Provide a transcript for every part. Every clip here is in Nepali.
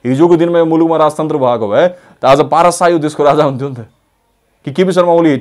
हिजोको दिनमा यो मुलुकमा राजतन्त्र भएको भए त आज पारस शाह यो देशको राजा हुन्थ्यो नि त, कि KP Sharma Oli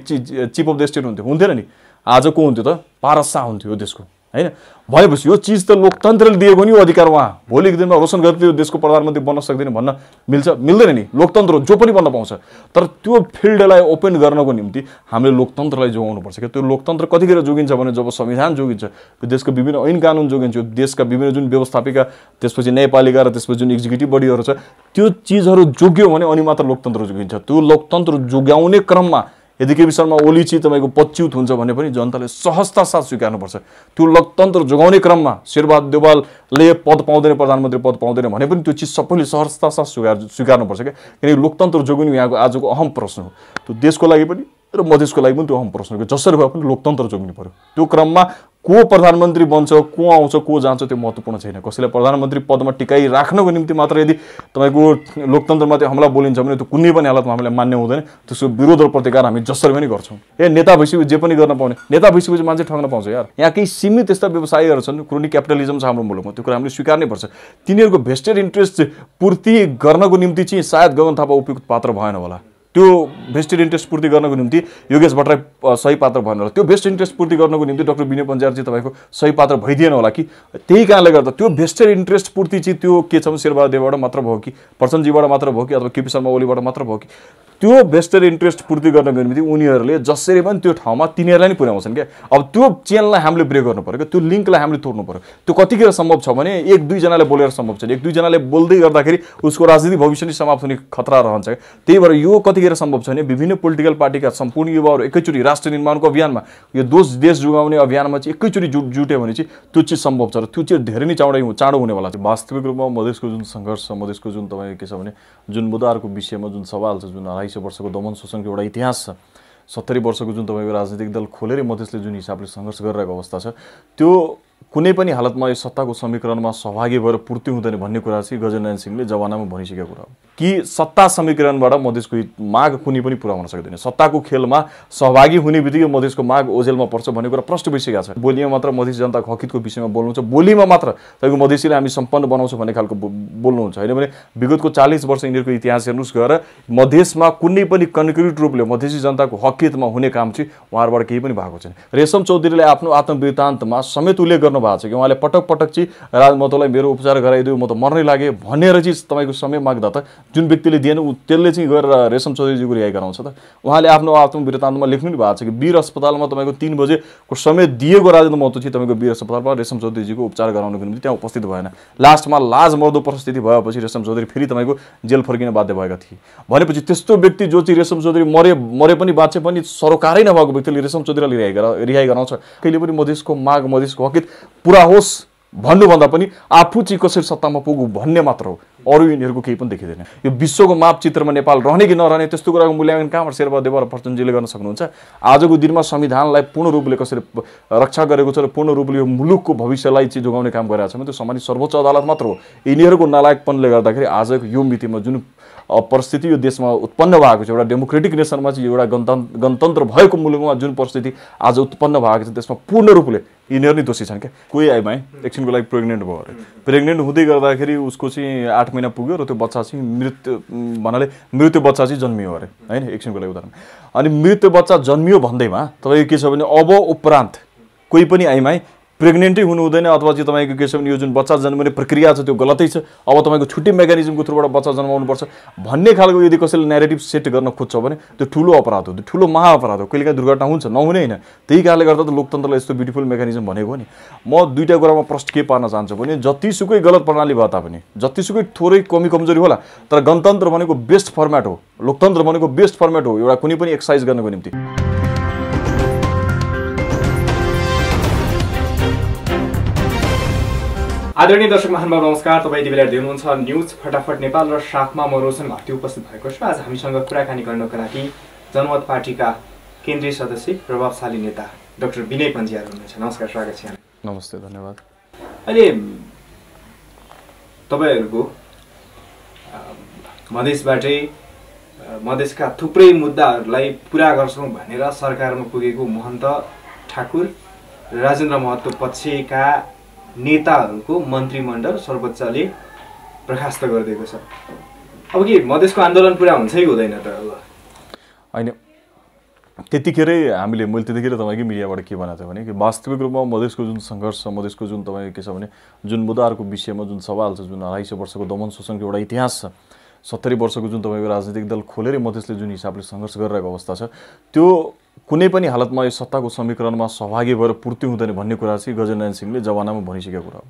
chief of the state हुन्थ्यो, हुन्थेन नि। आज को हुन्थ्यो त? पारस शाह हुन्थ्यो यो देशको, हैन? भएपछि यो चिज त लोकतन्त्रले दिएको नि अधिकार। उहाँ भोलिको दिनमा रोशन गतिले यो देशको प्रधानमन्त्री बन्न सक्दैन भन्न मिल्छ? मिल्दैन नि। लोकतन्त्र जो पनि बन्न पाउँछ, तर त्यो फिल्डलाई ओपन गर्नको निम्ति हामीले लोकतन्त्रलाई जोगाउनुपर्छ क्या। त्यो लोकतन्त्र कतिखेर जोगिन्छ भने जब संविधान जोगिन्छ, यो देशको विभिन्न ऐन कानुन जोगिन्छ, यो देशका विभिन्न जुन व्यवस्थापिका, त्यसपछि न्यायपालिका र त्यसपछि जुन एक्जिक्युटिभ बडीहरू छ, त्यो चिजहरू जोग्यो भने अनि मात्र लोकतन्त्र जोगिन्छ। त्यो लोकतन्त्र जोगाउने क्रममा यदि केपी शर्मा ओली चाहिँ तपाईँको पच्युत हुन्छ भने पनि जनताले सहजता साथ स्वीकार्नुपर्छ। त्यो लोकतन्त्र जोगाउने क्रममा शेरबहादुर देउवालले पद पाउँदैन, प्रधानमन्त्री पद पाउँदैन भने पनि त्यो चिज सबैले सहजता साथ स्वीकार्नुपर्छ क्या। किनकि लोकतन्त्र जोगिनु यहाँको आजको अहम प्रश्न हो। त्यो देशको लागि पनि र मधेसको लागि पनि त्यो अहम प्रश्न हो। जसरी भए पनि लोकतन्त्र जोगिनु पर्यो। त्यो क्रममा को प्रधानमन्त्री बन्छ, को आउँछ, को जान्छ, त्यो महत्त्वपूर्ण छैन। कसैलाई प्रधानमन्त्री पदमा टिकाइ राख्नको निम्ति मात्र यदि तपाईँको लोकतन्त्रमाथि हमला बोलिन्छ भने त्यो कुनै पनि हालतमा हामीले मान्य हुँदैन। त्यसको विरोध र प्रतिकार हामी जसरी पनि गर्छौँ। नेता भइसकेपछि जे पनि गर्न पाउने, नेता भइसकेपछि मान्छे ठग्न पाउँछ यार। यहाँ केही सीमित यस्ता व्यवसायीहरू छन्, क्रोनी क्यापिटलिजम छ हाम्रो मुलुकमा, त्यो कुरा हामीले स्वीकार्नै पर्छ। तिनीहरूको भेस्टेड इन्ट्रेस्ट पूर्ति गर्नको निम्ति चाहिँ सायद गगन थापा उपयुक्त पात्र भएन होला। त्यो भेस्टेड इन्ट्रेस्ट पूर्ति गर्नको निम्ति योगेश भट्टराई सही पात्र भएन होला। त्यो भेस्टेड इन्ट्रेस्ट पूर्ति गर्नको निम्ति डाक्टर विनय पञ्चायतजी तपाईँको सही पात्र भइदिएन होला कि। त्यही कारणले गर्दा त्यो भेस्टेड इन्ट्रेस्ट पूर्ति चाहिँ त्यो के छ भने शेरबहादुर देउवाबाट मात्र भयो कि, प्रचण्डजीबाट मात्र भयो कि, अथवा केपी शर्मा ओलीबाट मात्र भयो कि। त्यो भेस्टेड इन्ट्रेस्ट पूर्ति गर्नको निम्ति उनीहरूले जसरी पनि त्यो ठाउँमा तिनीहरूलाई नै पुर्याउँछन् क्या। अब त्यो चेनलाई हामीले ब्रेक गर्नु पर्यो क्या, त्यो लिङ्कलाई हामीले तोड्नु पर्यो। त्यो कतिखेर सम्भव छ भने एक दुईजनाले बोलेर सम्भव छैन। एक दुईजनाले बोल्दै गर्दाखेरि उसको राजनीतिक भविष्य नै समाप्त हुने खतरा रहन्छ क्या। त्यही भएर यो कतिखेर सम्भव छ भने विभिन्न पोलिटिकल पार्टीका सम्पूर्ण युवाहरू एकैचोटि राष्ट्र निर्माणको अभियानमा, यो देश जोगाउने अभियानमा चाहिँ एकैचोटि जुट्यो भने चाहिँ त्यो चिज सम्भव छ र त्यो चिज धेरै नै चाँडो हुनेवाला छ। वास्तविक रूपमा मधेसको जुन सङ्घर्ष छ, मधेसको जुन तपाईँ के छ भने जुन मुद्दाहरूको विषयमा जुन सवाल छ, जुन 250 वर्षको दमन शोषणको एउटा इतिहास छ, 70 वर्षको जुन तपाईँको राजनीतिक दल खोलेर मधेसले जुन हिसाबले सङ्घर्ष गरिरहेको अवस्था छ, त्यो कुनै पनि हालतमा यो सत्ताको समीकरणमा सहभागी भएर पूर्ति हुँदैन भन्ने कुरा चाहिँ गजेन्द्रनारायण सिंहले जवानामा भनिसकेको कुरा हो कि सत्ता समीकरणबाट मधेसको माग कुनै पनि पुरा हुन सक्दैन। सत्ताको खेलमा सहभागी हुने बित्तिकै मधेसको माग ओझेलमा पर्छ भन्ने कुरा प्रष्ट भइसकेको छ। बोलीमा मात्र मधेस जनताको हकितको विषयमा बोल्नुहुन्छ, बोलीमा मात्र तपाईँको मधेसीलाई हामी सम्पन्न बनाउँछौँ भन्ने खालको बोल्नुहुन्छ, होइन भने विगतको 40 वर्ष यिनीहरूको इतिहास हेर्नुहोस् गएर मधेसमा कुनै पनि कन्क्रिट रूपले मधेसी जनताको हकितमा हुने काम चाहिँ उहाँहरूबाट केही पनि भएको छैन। रेशम चौधरीले आफ्नो आत्मवृत्तान्तमा समेत उल्लेख गर्नु भएको छ कि उहाँले पटक पटक चाहिँ राजमतोलाई मेरो उपचार गराइदियो, म त मर्नै लागे भनेर चाहिँ तपाईँको समय माग्दा त जुन व्यक्तिले दिएन त्यसले चाहिँ गएर रेशम चौधरीजीको रिहाई गराउँछ त। उहाँले आफ्नो आत्मवृत्तान्तमा लेख्नु नि भएको छ कि वीर अस्पतालमा तपाईँको 3 बजेको समय दिएको राजेन्द्र महतो चाहिँ तपाईँको वीर अस्पतालमा रेशम चौधरीजीको उपचार गराउनको निम्ति त्यहाँ उपस्थित भएन। लास्टमा लाज मर्दो परिस्थिति भएपछि रेशम चौधरी फेरि तपाईँको जेल फर्किन बाध्य भएका थिए। भनेपछि त्यस्तो व्यक्ति जो चाहिँ रेशम चौधरी मरे पनि बाँचे पनि सरोकारै नभएको व्यक्तिले रेशम चौधरीलाई रिहाई गराउँछ। कहिले पनि मधेसको माग, मधेसको हकित पुरा होस् भन्नुभन्दा पनि आफू चाहिँ कसरी सत्तामा पुगु भन्ने मात्र हो, अरू यिनीहरूको केही पनि देखिँदैन। यो विश्वको मापचित्रमा नेपाल रहने कि नरहने त्यस्तो कुराको मूल्याङ्कन कहाँबाट शेरबहादुर देउवा र प्रचण्डजीले गर्न सक्नुहुन्छ? आजको दिनमा संविधानलाई पूर्ण रूपले कसरी रक्षा गरेको छ र पूर्ण रूपले यो मुलुकको भविष्यलाई चाहिँ जोगाउने काम गरिरहेको छ भने त्यो सम्मानित सर्वोच्च अदालत मात्र हो। यिनीहरूको नालायकपनले गर्दाखेरि आजको यो मितिमा जुन परिस्थिति यो देशमा उत्पन्न भएको छ, एउटा डेमोक्रेटिक नेसनमा चाहिँ एउटा गणतन्त्र भएको मुलुकमा जुन परिस्थिति आज उत्पन्न भएको छ त्यसमा पूर्ण रूपले यिनीहरू नै दोषी छन् क्या। कोही आइमाई एकछिनको लागि प्रेग्नेन्ट भयो अरे, प्रेग्नेन्ट हुँदै गर्दाखेरि उसको चाहिँ 8 महिना पुग्यो र त्यो बच्चा चाहिँ मृत्यु बच्चा चाहिँ जन्मियो अरे, होइन? एकछिनको लागि उदाहरण। अनि मृत्यु बच्चा जन्मियो भन्दैमा तपाईँको के छ भने अब उपरान्त कोही पनि आइमाई प्रेग्नेन्टै हुनु हुँदैन अथवा चाहिँ तपाईँको के छ भने यो जुन बच्चा जन्माउने प्रक्रिया छ त्यो गलतै छ, अब तपाईँको छुट्टै मेकानिजमको थ्रुबाट बच्चा जन्माउनुपर्छ भन्ने खालको यदि कसैले न्यारेटिभ सेट गर्न खोज्छ भने त्यो ठुलो अपराध हो, त्यो ठुलो महाअपराध हो। कहिलेकाहीँ दुर्घटना हुन्छ, नहुने होइन। त्यही कारणले गर्दा त लोकतन्त्रलाई यस्तो ब्युटिफुल मेकानिजम भनेको हो नि। म दुईवटा कुरामा प्रश्न के पार्न चाहन्छु भने जतिसुकै गलत प्रणाली भए तापनि, जतिसुकै थोरै कमी कमजोरी होला, तर गणतन्त्र भनेको बेस्ट फर्मेट हो, लोकतन्त्र भनेको बेस्ट फर्मेट हो एउटा कुनै पनि एक्सर्साइज गर्नको निम्ति। आदरणीय दर्शक महानुभाव नमस्कार। तपाईँ यति बेला हेर्दै हुनुहुन्छ न्युज फटाफट नेपाल र साथमा म रोशन भारती उपस्थित भएको छु। आज हामीसँग कुराकानी गर्नको लागि जनमत पार्टीका केन्द्रीय सदस्य प्रभावशाली नेता डाक्टर विनय पञ्चाल हुनुहुन्छ। नमस्कार, स्वागत छ। नमस्ते, धन्यवाद। अहिले तपाईँहरूको मधेसबाटै मधेसका थुप्रै मुद्दाहरूलाई पुरा गर्छौँ भनेर सरकारमा पुगेको महन्त ठाकुर राजेन्द्र महतो पक्षका नेताहरूको मन्त्रीमण्डल सर्वोच्चले बर्खास्त गरिदिएको छ। अब के मधेसको आन्दोलन पुरा हुन्छ कि हुँदैन त? अब होइन, त्यतिखेरै मैले त्यतिखेर तपाईँकै मिडियाबाट के भनेको थिएँ भने कि वास्तविक रूपमा मधेसको जुन सङ्घर्ष छ, मधेसको जुन तपाईँको के छ भने जुन मुद्दाहरूको विषयमा जुन सवाल छ, जुन 250 वर्षको दमन शोषणको एउटा इतिहास छ, 70 वर्षको जुन तपाईँको राजनीतिक दल खोलेरै मधेसले जुन हिसाबले सङ्घर्ष गरिरहेको अवस्था छ, त्यो कुनै पनि हालतमा यो सत्ताको समीकरणमा सहभागी भएर पूर्ति हुँदैन भन्ने कुरा चाहिँ गजेन्द्रनारायण सिंहले जमानामा भनिसकेको कुरा हो।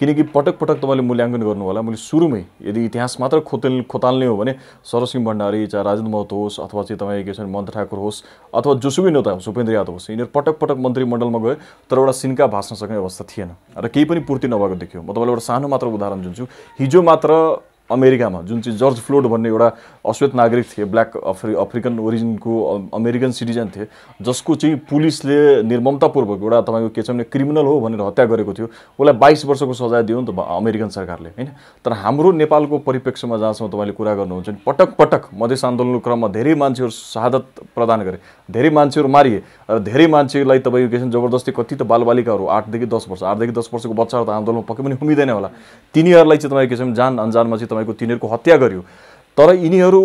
किनकि पटक पटक तपाईँले मूल्याङ्कन गर्नु होला, मैले सुरुमै यदि इतिहास मात्र खोताल्ने हो भने सरसिंह भण्डारी, चाहे राजेन्द्र महतो होस् अथवा चाहिँ तपाईँको के छ भने मन्त्र ठाकुर होस् अथवा जोसुकै नेता होस्, उपेन्द्र यादव होस्, यिनीहरू पटक पटक मन्त्रीमण्डलमा गए तर एउटा सिन्का भाँच्न सक्ने अवस्था थिएन र केही पनि पूर्ति नभएको देखियो। म तपाईँलाई एउटा सानो मात्र उदाहरण दिन्छु। हिजो मात्र अमेरिकामा जुन चाहिँ जर्ज फ्लोड भन्ने एउटा अश्वेत नागरिक थिए, ब्ल्याक अफ्रिकन ओरिजिनको अमेरिकन सिटिजन थिए, जसको चाहिँ पुलिसले निर्ममतापूर्वक एउटा तपाईँको के छ भने क्रिमिनल हो भनेर हत्या गरेको थियो, उसलाई 22 वर्षको सजाय दियो नि त अमेरिकन सरकारले, होइन? तर हाम्रो नेपालको परिप्रेक्ष्यमा जहाँसम्म तपाईँले कुरा गर्नुहुन्छ नि, पटक पटक मधेस आन्दोलनको क्रममा धेरै मान्छेहरू शहादत प्रदान गरे, धेरै मान्छेहरू मारिए र धेरै मान्छेलाई तपाईँको के छ जबरजस्ती कति त बालबालिकाहरू 8 देखि 10 वर्ष 8 देखि 10 वर्षको बच्चाहरू त आन्दोलनमा पक्कै पनि उम्मिदैन होला, तिनीहरूलाई चाहिँ तपाईँको के छ भने जान अनजानमा चाहिँ तपाईँको तिनीहरूको हत्या गर्यो। तर यिनीहरू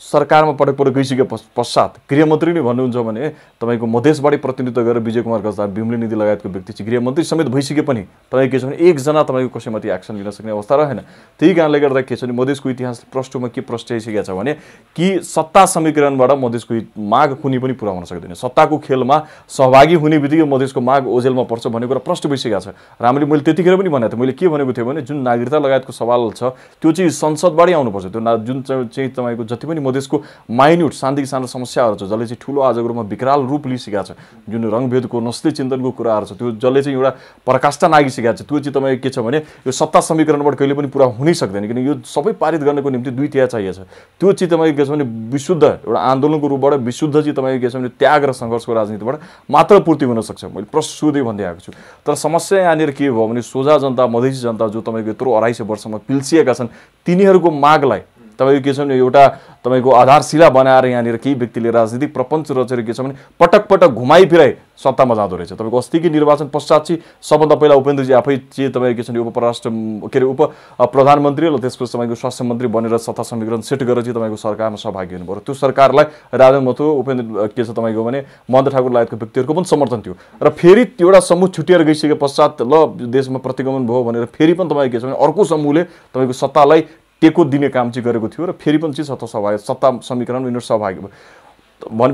सरकारमा पटक पटक गइसके पश्चात गृहमन्त्री नै भन्नुहुन्छ भने तपाईँको मधेसबाटै प्रतिनिधित्व गरेर विजय कुमार गजदार, बिमले निधि लगायतको व्यक्ति चाहिँ गृहमन्त्री समेत भइसके पनि तपाईँको के छ भने एकजना तपाईँको कसैमाथि एक्सन लिन सक्ने अवस्था रहेन। त्यही कारणले गर्दा के छ भने मधेसको इतिहास प्रष्टमा के प्रष्टाइसकेको छ भने कि सत्ता समीकरणबाट मधेसको माग कुनै पनि पुरा हुन सक्दैन। सत्ताको खेलमा सहभागी हुने बित्तिकै मधेसको माग ओझेलमा पर्छ भन्ने कुरा प्रष्ट भइसकेको छ। र मैले त्यतिखेर पनि भनेको थिएँ, मैले के भनेको थिएँ भने जुन नागरिकता लगायतको सवाल छ त्यो चाहिँ संसदबाटै आउनुपर्छ। त्यो जुन चाहिँ तपाईँको जति पनि मधेसको माइन्युट सानदेखि सानो समस्याहरू छ जसले चाहिँ ठुलो आजको रूपमा विकराल रूप लिइसकेको छ, जुन रङभेदको नस्ली चिन्तनको कुराहरू छ, त्यो जसले चाहिँ एउटा पराकाष्ठा नागिसकेको छ, त्यो चाहिँ तपाईँको के छ भने यो सत्ता समीकरणबाट कहिले पनि पुरा हुनै सक्दैन। किनकि यो सबै पारित गर्नको निम्ति 2/3 चाहिएको छ। त्यो चाहिँ तपाईँको के छ भने विशुद्ध एउटा आन्दोलनको रूपबाट विशुद्ध चाहिँ तपाईँको के छ भने त्याग र सङ्घर्षको राजनीतिबाट मात्र पूर्ति हुन सक्छ। मैले प्रश्न सोधै भन्दै आएको छु। तर समस्या यहाँनिर के भयो भने सोझा जनता, मधेसी जनता जो तपाईँको यत्रो 250 वर्षमा पिल्सिएका छन्, तिनीहरूको मागलाई तपाईँको के छ भने एउटा तपाईँको आधारशिला बनाएर यहाँनिर केही व्यक्तिले राजनीतिक प्रपञ्च रचेर के छ भने पटक पटक घुमाइ फिराइ सत्तामा जाँदो रहेछ। तपाईँको अस्तिकै निर्वाचन पश्चात चाहिँ सबभन्दा पहिला उपेन्द्रजी आफै चाहिँ तपाईँको के छ भने उप प्रधानमन्त्री र त्यसपछि तपाईँको स्वास्थ्य मन्त्री बनेर सत्ता समीकरण सेट गरेर चाहिँ तपाईँको सरकारमा सहभागी हुनुभयो। त्यो सरकारलाई राजेन्द्र महतो, उपेन्द्र के छ तपाईँको भने महेन्द्र ठाकुर लगायतको व्यक्तिहरूको पनि समर्थन थियो। र फेरि एउटा समूह छुटिएर गइसके पश्चात ल देशमा प्रतिगमन भयो भनेर फेरि पनि तपाईँको के छ भने अर्को समूहले तपाईँको सत्तालाई टेको दिने काम चाहिँ गरेको थियो र फेरि पनि चाहिँ सत्ता समीकरण यिनीहरू सहभागी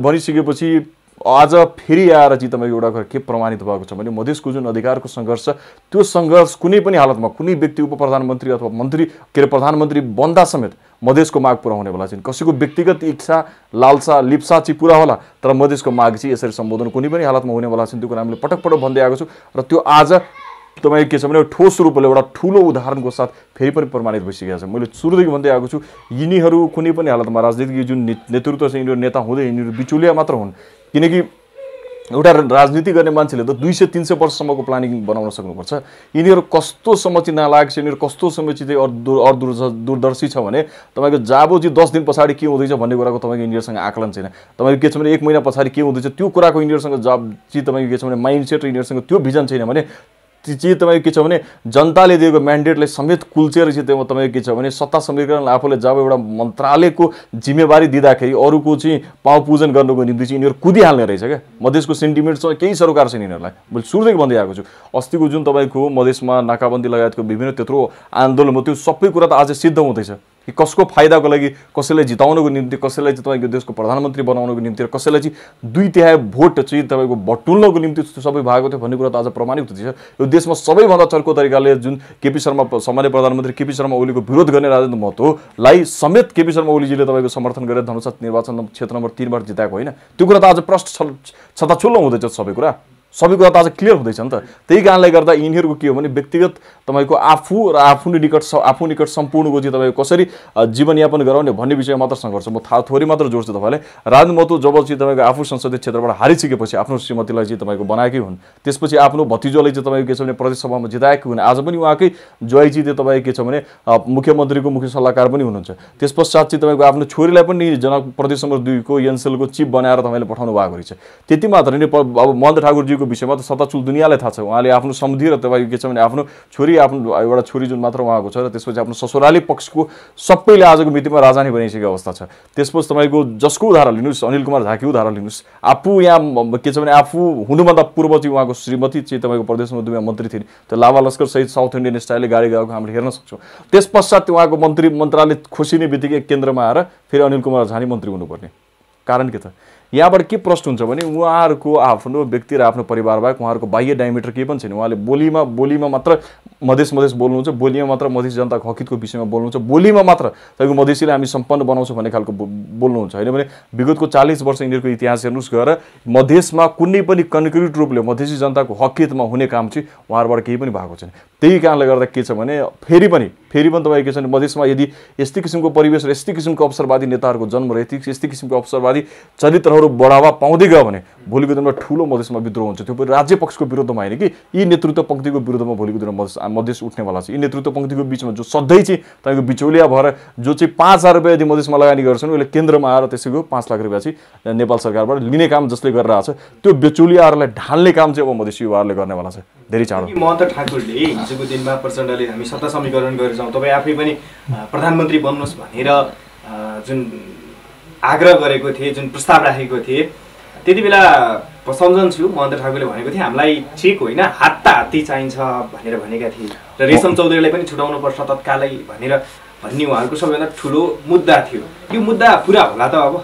भनिसकेपछि आज फेरि आएर चाहिँ तपाईँको एउटा के प्रमाणित भएको छ भने मधेसको जुन अधिकारको सङ्घर्ष, त्यो सङ्घर्ष कुनै पनि हालतमा कुनै व्यक्ति उप प्रधानमन्त्री अथवा मन्त्री प्रधानमन्त्री बन्दा समेत मधेसको माग पुरा हुनेवाला छैन। कसैको व्यक्तिगत इच्छा, लालसा, लिप्सा चाहिँ पुरा होला, तर मधेसको माग चाहिँ यसरी सम्बोधन कुनै पनि हालतमा हुनेवाला छैन। त्यो कुरा हामीले पटक पटक भन्दै आएको छु र त्यो आज तपाईँको के छ भने ठोस रूपले एउटा ठुलो उदाहरणको साथ फेरि पनि प्रमाणित भइसकेको छ। मैले सुरुदेखि भन्दै आएको छु, यिनीहरू कुनै पनि हालतमा राजनीतिक जुन नेतृत्व छ, यिनीहरू नेता हुँदै यिनीहरू बिचुलिया मात्र हुन्। किनकि एउटा राजनीति गर्ने मान्छेले त 200-300 वर्षसम्मको प्लानिङ बनाउन सक्नुपर्छ। यिनीहरू कस्तोसम्म चाहिँ नालायक छ, यिनीहरू कस्तोसम्म चाहिँ दूरदर्शी छ भने तपाईँको जाबो चाहिँ 10 दिन पछाडि के हुँदैछ भन्ने कुराको तपाईँको यिनीहरूसँग आकलन छैन। तपाईँको के छ भने 1 महिना पछाडि के हुँदैछ त्यो कुराको यिनीहरूसँग चाहिँ तपाईँको के छ भने माइन्डसेट र यिनीहरूसँग त्यो भिजन छैन भने चाहिँ तपाईँको के छ भने जनताले दिएको म्यान्डेटलाई समेत कुल्चेर चाहिँ तपाईँको के छ भने सत्ता समीकरण आफूले जब एउटा मन्त्रालयको जिम्मेवारी दिँदाखेरि अरूको चाहिँ पाउ पूजन गर्नुको निम्ति चाहिँ यिनीहरू कुदिहाल्ने रहेछ क्या। मधेसको सेन्टिमेन्टसँग केही सरोकार छैन यिनीहरूलाई। मैले सुरुदेखि भन्दै आएको छु, अस्तिको जुन तपाईँको मधेसमा नाकाबन्दी लगायतको विभिन्न त्यत्रो आन्दोलन हो, त्यो सबै कुरा त आज सिद्ध हुँदैछ कि कसको फाइदाको लागि, कसैलाई जिताउनको निम्ति, कसैलाई चाहिँ तपाईँको देशको प्रधानमन्त्री बनाउनको निम्ति र कसैलाई चाहिँ 2/3 भोट चाहिँ तपाईँको बटुल्नको निम्ति सबै भएको थियो भन्ने कुरा त आज प्रमाणित हुँदैछ। यो देशमा सबैभन्दा चर्को तरिकाले जुन केपी शर्मा सामान्य प्रधानमन्त्री केपी शर्मा ओलीको विरोध गर्ने राजेन्द्र महतोलाई समेत केपी शर्मा ओलीजीले तपाईँको समर्थन गरेर धनुषा निर्वाचन क्षेत्र नम्बर 3 बाट जिताएको होइन। त्यो कुरा त आज प्रष्ट छताछुल्लो हुँदैछ। सबै कुरा त आज क्लियर हुँदैछ नि त। त्यही कारणले गर्दा यिनीहरूको के हो भने व्यक्तिगत तपाईँको आफू र आफू निकट सम्पूर्णको चाहिँ तपाईँको कसरी जीवनयापन गराउने भन्ने विषयमा मात्र सङ्घर्ष। म थोरै मात्र जोड्छु तपाईँलाई। राजेन्द्र महतो जब चाहिँ तपाईँको आफू संसदीय क्षेत्रबाट हारिसकेपछि आफ्नो श्रीमतीलाई चाहिँ तपाईँको बनाएकै हुन्, त्यसपछि आफ्नो भतिजोलाई चाहिँ तपाईँको के छ भने प्रदेशसभामा जिताएकै हुन्। आज पनि उहाँकै ज्वाइँ चाहिँ तपाईँको के छ भने मुख्यमन्त्रीको मुख्य सल्लाहकार पनि हुनुहुन्छ। त्यस पश्चात चाहिँ तपाईँको आफ्नो छोरीलाई पनि प्रदेश नम्बर 2 को एनसेलको चिफ बनाएर तपाईँले पठाउनु भएको रहेछ। त्यति मात्र नै अब महेन्द्र ठाकुरजीको विषयमा त सत्ताचुल दुनियाँलाई थाहा छ। उहाँले आफ्नो समुदी र तपाईँको के छ भने आफ्नो छोरी आफ्नो एउटा छोरी जुन मात्र उहाँको छ र त्यसपछि आफ्नो ससुराली पक्षको सबैले आजको मितिमा राजधानी बनाइसकेको अवस्था छ। त्यसपछि तपाईँको जसको उदाहरण लिनुहोस्, अनिल कुमार झाकी उदाहरण लिनुहोस्, आफू यहाँ के छ भने आफू हुनुभन्दा पूर्व चाहिँ उहाँको श्रीमती चाहिँ तपाईँको प्रदेश मन्त्री थिइन्। त्यो लाभा लस्कर सहित साउथ इन्डियन स्टाइलले गाडी गएको हामीले हेर्न सक्छौँ। त्यस पश्चात उहाँको मन्त्रालय खोसिने बित्तिकै केन्द्रमा आएर फेरि अनिल कुमार झानी मन्त्री हुनुपर्ने कारण के त? यहाँबाट के प्रश्न हुन्छ भने उहाँहरूको आफ्नो व्यक्ति र आफ्नो परिवार बाहेक उहाँहरूको बाह्य डायमिटर केही पनि छैन। उहाँले बोलीमा मात्र मधेस बोल्नुहुन्छ, बोलीमा मात्र मधेसी जनताको हकितको विषयमा बोल्नुहुन्छ, बोलीमा मात्र तपाईँको मधेसीले हामी सम्पन्न बनाउँछौँ भन्ने खालको बोल्नुहुन्छ। होइन भने विगतको 40 वर्ष यिनीहरूको इतिहास हेर्नुहोस् गएर मधेसमा कुनै पनि कन्क्रिट रूपले मधेसी जनताको हकितमा हुने काम चाहिँ उहाँहरूबाट केही पनि भएको छैन। त्यही कारणले गर्दा के छ भने फेरि पनि तपाईँको के छ भने मधेसमा यदि यस्तै किसिमको परिवेश र यस्तै किसिमको अवसरवादी नेताहरूको जन्म र यस्तै किसिमको अवसरवादी चरित्रहरू बढावा पाउँदै गयो भने भोलिको दिनमा ठुलो मधेसमा विद्रोह हुन्छ। त्यो पनि राज्य पक्षको विरुद्धमा होइन कि यी नेतृत्व पंक्तिको विरुद्धमा भोलिको दिनमा मधेस उठ्नेवाला छ। यी नेतृत्व पंक्तिको बिचमा जो सधैँ चाहिँ तपाईँको बिचौलिया भएर जो चाहिँ 5,000 रुपियाँ यदि मधेसमा लगानी गर्छन् उसले केन्द्रमा आएर त्यसैको 5 लाख रुपियाँ चाहिँ नेपाल सरकारबाट लिने काम जसले गरिरहेको छ त्यो बिचौलियाहरूलाई ढाल्ने काम चाहिँ अब मधेसी युवाहरूले गर्नेवाला छ धेरै चाँडो। महन्त ठाकुरले हिजोको दिनमा प्रचण्डले हामी सत्ता समीकरण गरेर जाउँ, तपाईँ आफै पनि प्रधानमन्त्री बन्नुहोस् भनेर जुन आग्रह गरेको थिए, जुन प्रस्ताव राखेको थिए, त्यति बेला सम्झन्छु महन्त ठाकुरले भनेको थिए हामीलाई चेक होइन हात्ती चाहिन्छ भनेर भनेका थिए र रेशम चौधरीलाई पनि छुटाउनु पर्छ तत्कालै भनेर भन्ने उहाँहरूको सबैभन्दा ठुलो मुद्दा थियो। यो मुद्दा पुरा होला त? अब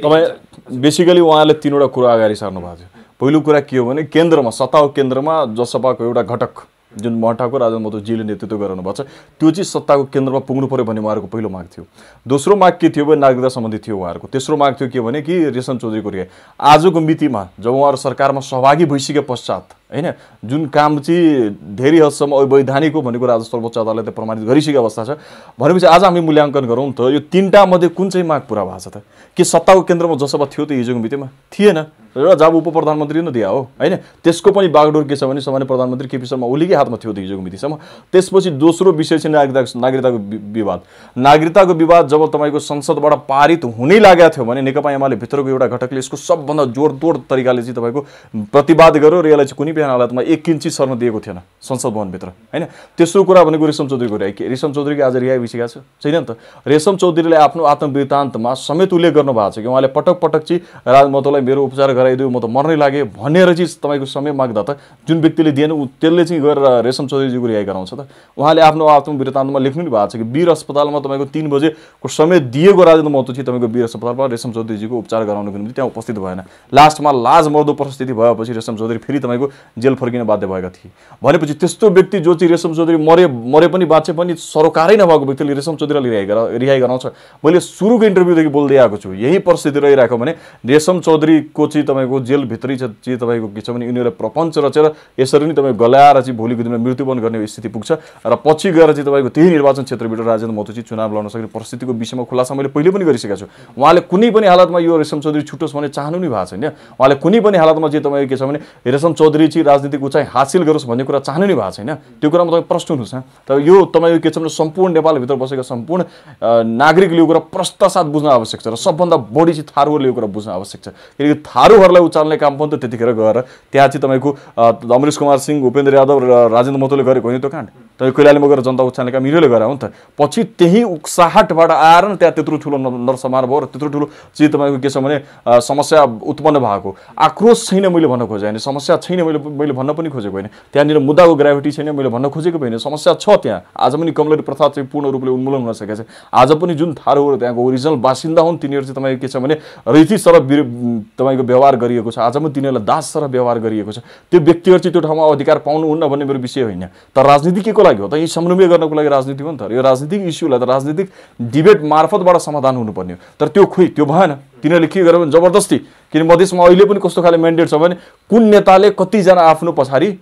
तपाईँ बेसिकली उहाँले 3वटा कुरा अगाडि सार्नु भएको थियो। पहिलो कुरा के हो भने केन्द्रमा सत्ताको केन्द्रमा जसपाको एउटा घटक जुन महठाकुर राजेन्द्र महतोजीले नेतृत्व गराउनु भएको छ त्यो चाहिँ सत्ताको केन्द्रमा पुग्नु पर्यो भन्ने उहाँहरूको पहिलो माग थियो। दोस्रो माग के थियो भने नागरिकता सम्बन्धी थियो उहाँहरूको। तेस्रो माग थियो के भने कि रेशम चौधरीको रिहाई। आजको मितिमा जब उहाँहरू सरकारमा सहभागी भइसके पश्चात होइन जुन काम चाहिँ धेरै हदसम्म अवैधानिक हो भन्ने कुरा आज सर्वोच्च अदालतले प्रमाणित गरिसकेको अवस्था छ भनेपछि आज हामी मूल्याङ्कन गरौँ त यो 3टा मध्ये कुन चाहिँ माग पुरा भएको छ त? के सत्ताको केन्द्रमा जसपा थियो त हिजोको मितिमा? थिएन। र जब उप प्रधानमन्त्री न दिया हो होइन त्यसको पनि बागडोर के छ भने सामान्य प्रधानमन्त्री केपी शर्मा ओलीकै हातमा थियो त हिजोको मितिसम्म। त्यसपछि दोस्रो विषय चाहिँ नागरिकताको विवाद। नागरिकताको विवाद जब तपाईँको संसदबाट पारित हुनै लागेको थियो भने नेकपा एमाले भित्रको एउटा घटकले यसको सबभन्दा जोडतोड तरिकाले चाहिँ तपाईँको प्रतिवाद गर्यो र यसलाई चाहिँ कुनै पनि हालतमा 1 इन्ची सर्न दिएको थिएन संसद भवनभित्र होइन। तेस्रो कुरा भनेको रेशम चौधरीको रिहाई। रेशम चौधरीको आज रिहाई भइसकेको छ छैन नि त? रेशम चौधरीले आफ्नो आत्मवृत्तान्तमा समेत उल्लेख गर्नु भएको छ कि उहाँले पटक पटक चाहिँ राज महतोलाई मेरो उपचार गराइदियो म त मर्नै लागेँ भनेर चाहिँ तपाईँको समय माग्दा त जुन व्यक्तिले दिएन त्यसले चाहिँ गएर रेशम चौधरीजीको रिहाई गराउँछ त? उहाँले आफ्नो आत्मवृत्तान्तमा लेख्नु नि भएको छ कि वीर अस्पतालमा तपाईँको 3 बजेको समय दिएको राजेन्द्र महतो चाहिँ तपाईँको वीर अस्पतालमा रेशम चौधरीजीको उपचार गराउनको निम्ति त्यहाँ उपस्थित भएन। लास्टमा लाज मर्दो परिस्थिति भएपछि रेशम चौधरी फेरि तपाईँको जेल फर्किन बाध्य भएका थिए। भनेपछि त्यस्तो व्यक्ति जो चाहिँ रेशम चौधरी मरे पनि बाँचे पनि सरोकारै नभएको व्यक्तिले रेशम चौधरीलाई रिहाई गराउँछ। मैले सुरुको इन्टरभ्यूदेखि बोल्दै आएको छु यही परिस्थिति रहिरहेको भने रेशम चौधरीको चाहिँ तपाईँको जेलभित्रै चाहिँ तपाईँको के छ भने यिनीहरूले प्रपञ्च रचेर यसरी नै तपाईँ गलाएर चाहिँ भोलिको दिनमा मृत्युवरण गर्ने स्थिति पुग्छ र पछि गएर चाहिँ तपाईँको त्यही निर्वाचन क्षेत्रभित्र राजेन्द्र महतो चाहिँ चुनाव लड्न सक्ने परिस्थितिको विषयमा खुलासा मैले पहिले पनि गरिसकेको छु। उहाँले कुनै पनि हालतमा यो रेशम चौधरी छुटोस् भन्ने चाहनु नै भएको छैन। उहाँले कुनै पनि हालतमा चाहिँ तपाईँको के छ भने रेशम चौधरी चाहिँ राजनीतिक उचाइ हासिल गरोस् भन्ने कुरा चाहनु नै भएको छैन। त्यो कुरामा तपाईँ प्रश्न हुनुहोस् न। तर यो तपाईँको के छ भने सम्पूर्ण नेपालभित्र बसेका सम्पूर्ण नागरिकले यो कुरा प्रष्टसाथ बुझ्न आवश्यक छ र सबभन्दा बढी चाहिँ थारूहरूले यो कुरा बुझ्न आवश्यक छ। किनकि थारूहरूलाई उचाल्ने काम पनि त त्यतिखेर गएर त्यहाँ चाहिँ तपाईँको अमरेश कुमार सिंह, उपेन्द्र यादव र राजेन्द्र महतोले गरेको होइन त्यो काण्ड। तपाईँ कैलालीमा गएर जनता उचाल्ने काम यिनीहरूले गरे हो नि त। पछि त्यही उक्साहटबाट आएर न त्यहाँ त्यत्रो ठुलो नरसंहार भयो र त्यत्रो ठुलो चाहिँ तपाईँको के छ भने समस्या उत्पन्न भएको। आक्रोश छैन मैले भन्न खोजेँ होइन, समस्या छैन मैले भन्न पनि खोजेको होइन, त्यहाँनिर मुद्दाको ग्राभिटी छैन मैले भन्न खोजेको होइन। समस्या छ त्यहाँ। आज पनि कमलरी प्रथा चाहिँ पूर्ण रूपले उन्मूलन हुन सकेको छ। आज पनि जुन थारूहरू त्यहाँको ओरिजिनल बासिन्दा हुन् तिनीहरू चाहिँ तपाईँको के छ भने रैथी सरह तपाईँको व्यवहार गरिएको छ। आज पनि तिनीहरूलाई दास सरह व्यवहार गरिएको छ। त्यो व्यक्तिहरू चाहिँ त्यो ठाउँमा अधिकार पाउनुहुन्न भन्ने मेरो विषय होइन। तर राजनीति के को लागि हो त? यी समन्वय गर्नको लागि राजनीति हो नि त। यो राजनीतिक इस्युलाई त राजनीतिक डिबेट मार्फतबाट समाधान हुनुपर्ने हो। तर त्यो खोइ त्यो भएन। तिनीहरूले के गर्यो भने जबरजस्ती, किन मधेसमा अहिले पनि कस्तो खाले म्यान्डेट छ भने कुन नेताले कतिजना आफ्नो पछाडि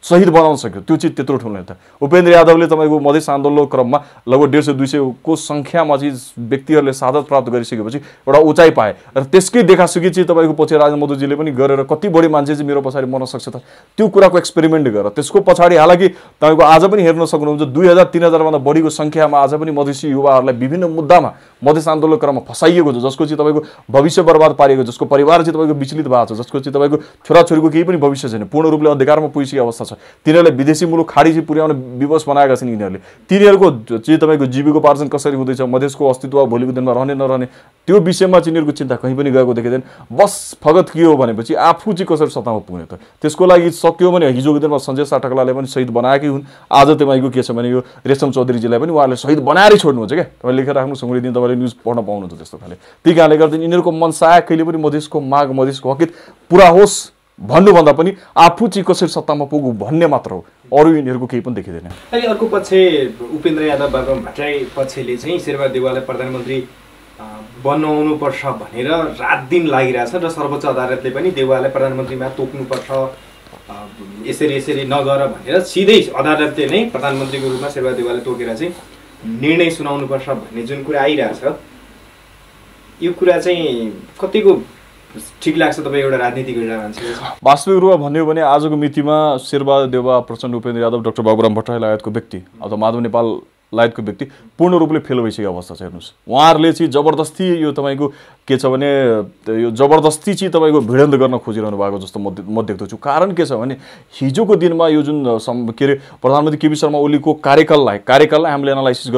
शहीद बनाउन सक्यो त्यो चाहिँ त्यत्रो ठुलो नेता। उपेन्द्र यादवले तपाईँको मधेस आन्दोलनको क्रममा लगभग 150-200 को सङ्ख्यामा चाहिँ व्यक्तिहरूले सादत प्राप्त गरिसकेपछि एउटा उचाइ पाए र त्यसकै देखासुकी चाहिँ तपाईँको पछि राजेन्द्र महतोजीले पनि गरेर कति बढी मान्छे चाहिँ मेरो पछाडि मर्न सक्छ त? त्यो कुराको एक्सपेरिमेन्ट गर। त्यसको पछाडि हालाकि तपाईँको आज पनि हेर्न सक्नुहुन्छ 2000-3000 भन्दा बढीको सङ्ख्यामा आज पनि मधेसी युवाहरूलाई विभिन्न मुद्दामा मधेस आन्दोलन क्रममा फसाइएको छ, जसको चाहिँ तपाईँको भविष्य बर्बाद पारिएको, जसको परिवार चाहिँ तपाईँको विचलित भएको छ, जसको चाहिँ तपाईँको छोराछोरीको केही पनि भविष्य छैन, पूर्ण रूपले अधिकारमा पुगिसकेको अवस्था छ, तिनीहरूलाई विदेशी मुलुक खाडी चाहिँ पुर्याउन विवश बनाएका छन् यिनीहरूले। तिनीहरूको चाहिँ तपाईँको जीविकोपार्जन कसरी हुँदैछ, मधेसको अस्तित्व भोलिको दिनमा रहने नरहने त्यो विषयमा चाहिँ यिनीहरूको चिन्ता कहीँ पनि गएको देखिँदैन। बस फगत के हो भनेपछि आफू चाहिँ कसरी सत्तामा पुग्ने त, त्यसको लागि सक्यो भने हिजोको दिनमा सञ्जय साटकलालाई पनि शहीद बनाएकै हुन्। आज तपाईँको के छ भने यो रेशम चौधरीजीलाई पनि उहाँहरूले शहीद बनाएरै छोड्नुहुन्छ क्या। तपाईँले लेखेर राख्नु सँगै दिन तपाईँले न्युज पढ्न पाउनुहुन्छ त्यस्तो खाले। त्यही कारणले गर्दा यिनीहरूको मनसाय कहिले पनि मधेसको माग, मधेसको हकित पुरा होस् भन्नुभन्दा पनि आफू चाहिँ कसरी सत्तामा पुगु भन्ने मात्र हो, अरू यिनीहरूको केही पनि देखिँदैन। अहिले अर्को पक्ष उपेन्द्र यादव बाबुराम भट्टराई पक्षले चाहिँ शेरबहादुर देउवालाई प्रधानमन्त्री बनाउनुपर्छ भनेर रात दिन लागिरहेछ र सर्वोच्च अदालतले पनि देउवालाई प्रधानमन्त्रीमा तोक्नुपर्छ, यसरी नगर भनेर सिधै अदालतले नै प्रधानमन्त्रीको रूपमा शेरबहादुर देउवालाई तोकेर चाहिँ निर्णय सुनाउनुपर्छ भन्ने जुन कुरा आइरहेछ, यो कुरा चाहिँ कतिको ठिक लाग्छ? तपाईँ एउटा राजनीति गरिरहेको मान्छे, वास्तविक रूपमा भन्यो भने आजको मितिमा शेरबहादुर देउवा, प्रचण्ड, उपेन्द्र यादव, डाक्टर बाबुराम भट्टराई लगायतको व्यक्ति अथवा माधव नेपाल लगायतको व्यक्ति पूर्ण रूपले फेल भइसकेको अवस्था छ। हेर्नुहोस्, उहाँहरूले चाहिँ जबरजस्ती यो तपाईँको के छ भने यो जबरजस्ती चाहिँ तपाईँको भिडन्त गर्न खोजिरहनु भएको जस्तो म देख्दछु। कारण के छ भने हिजोको दिनमा यो जुन के अरे प्रधानमन्त्री केपी शर्मा ओलीको कार्यकाललाई हामीले एनालाइसिस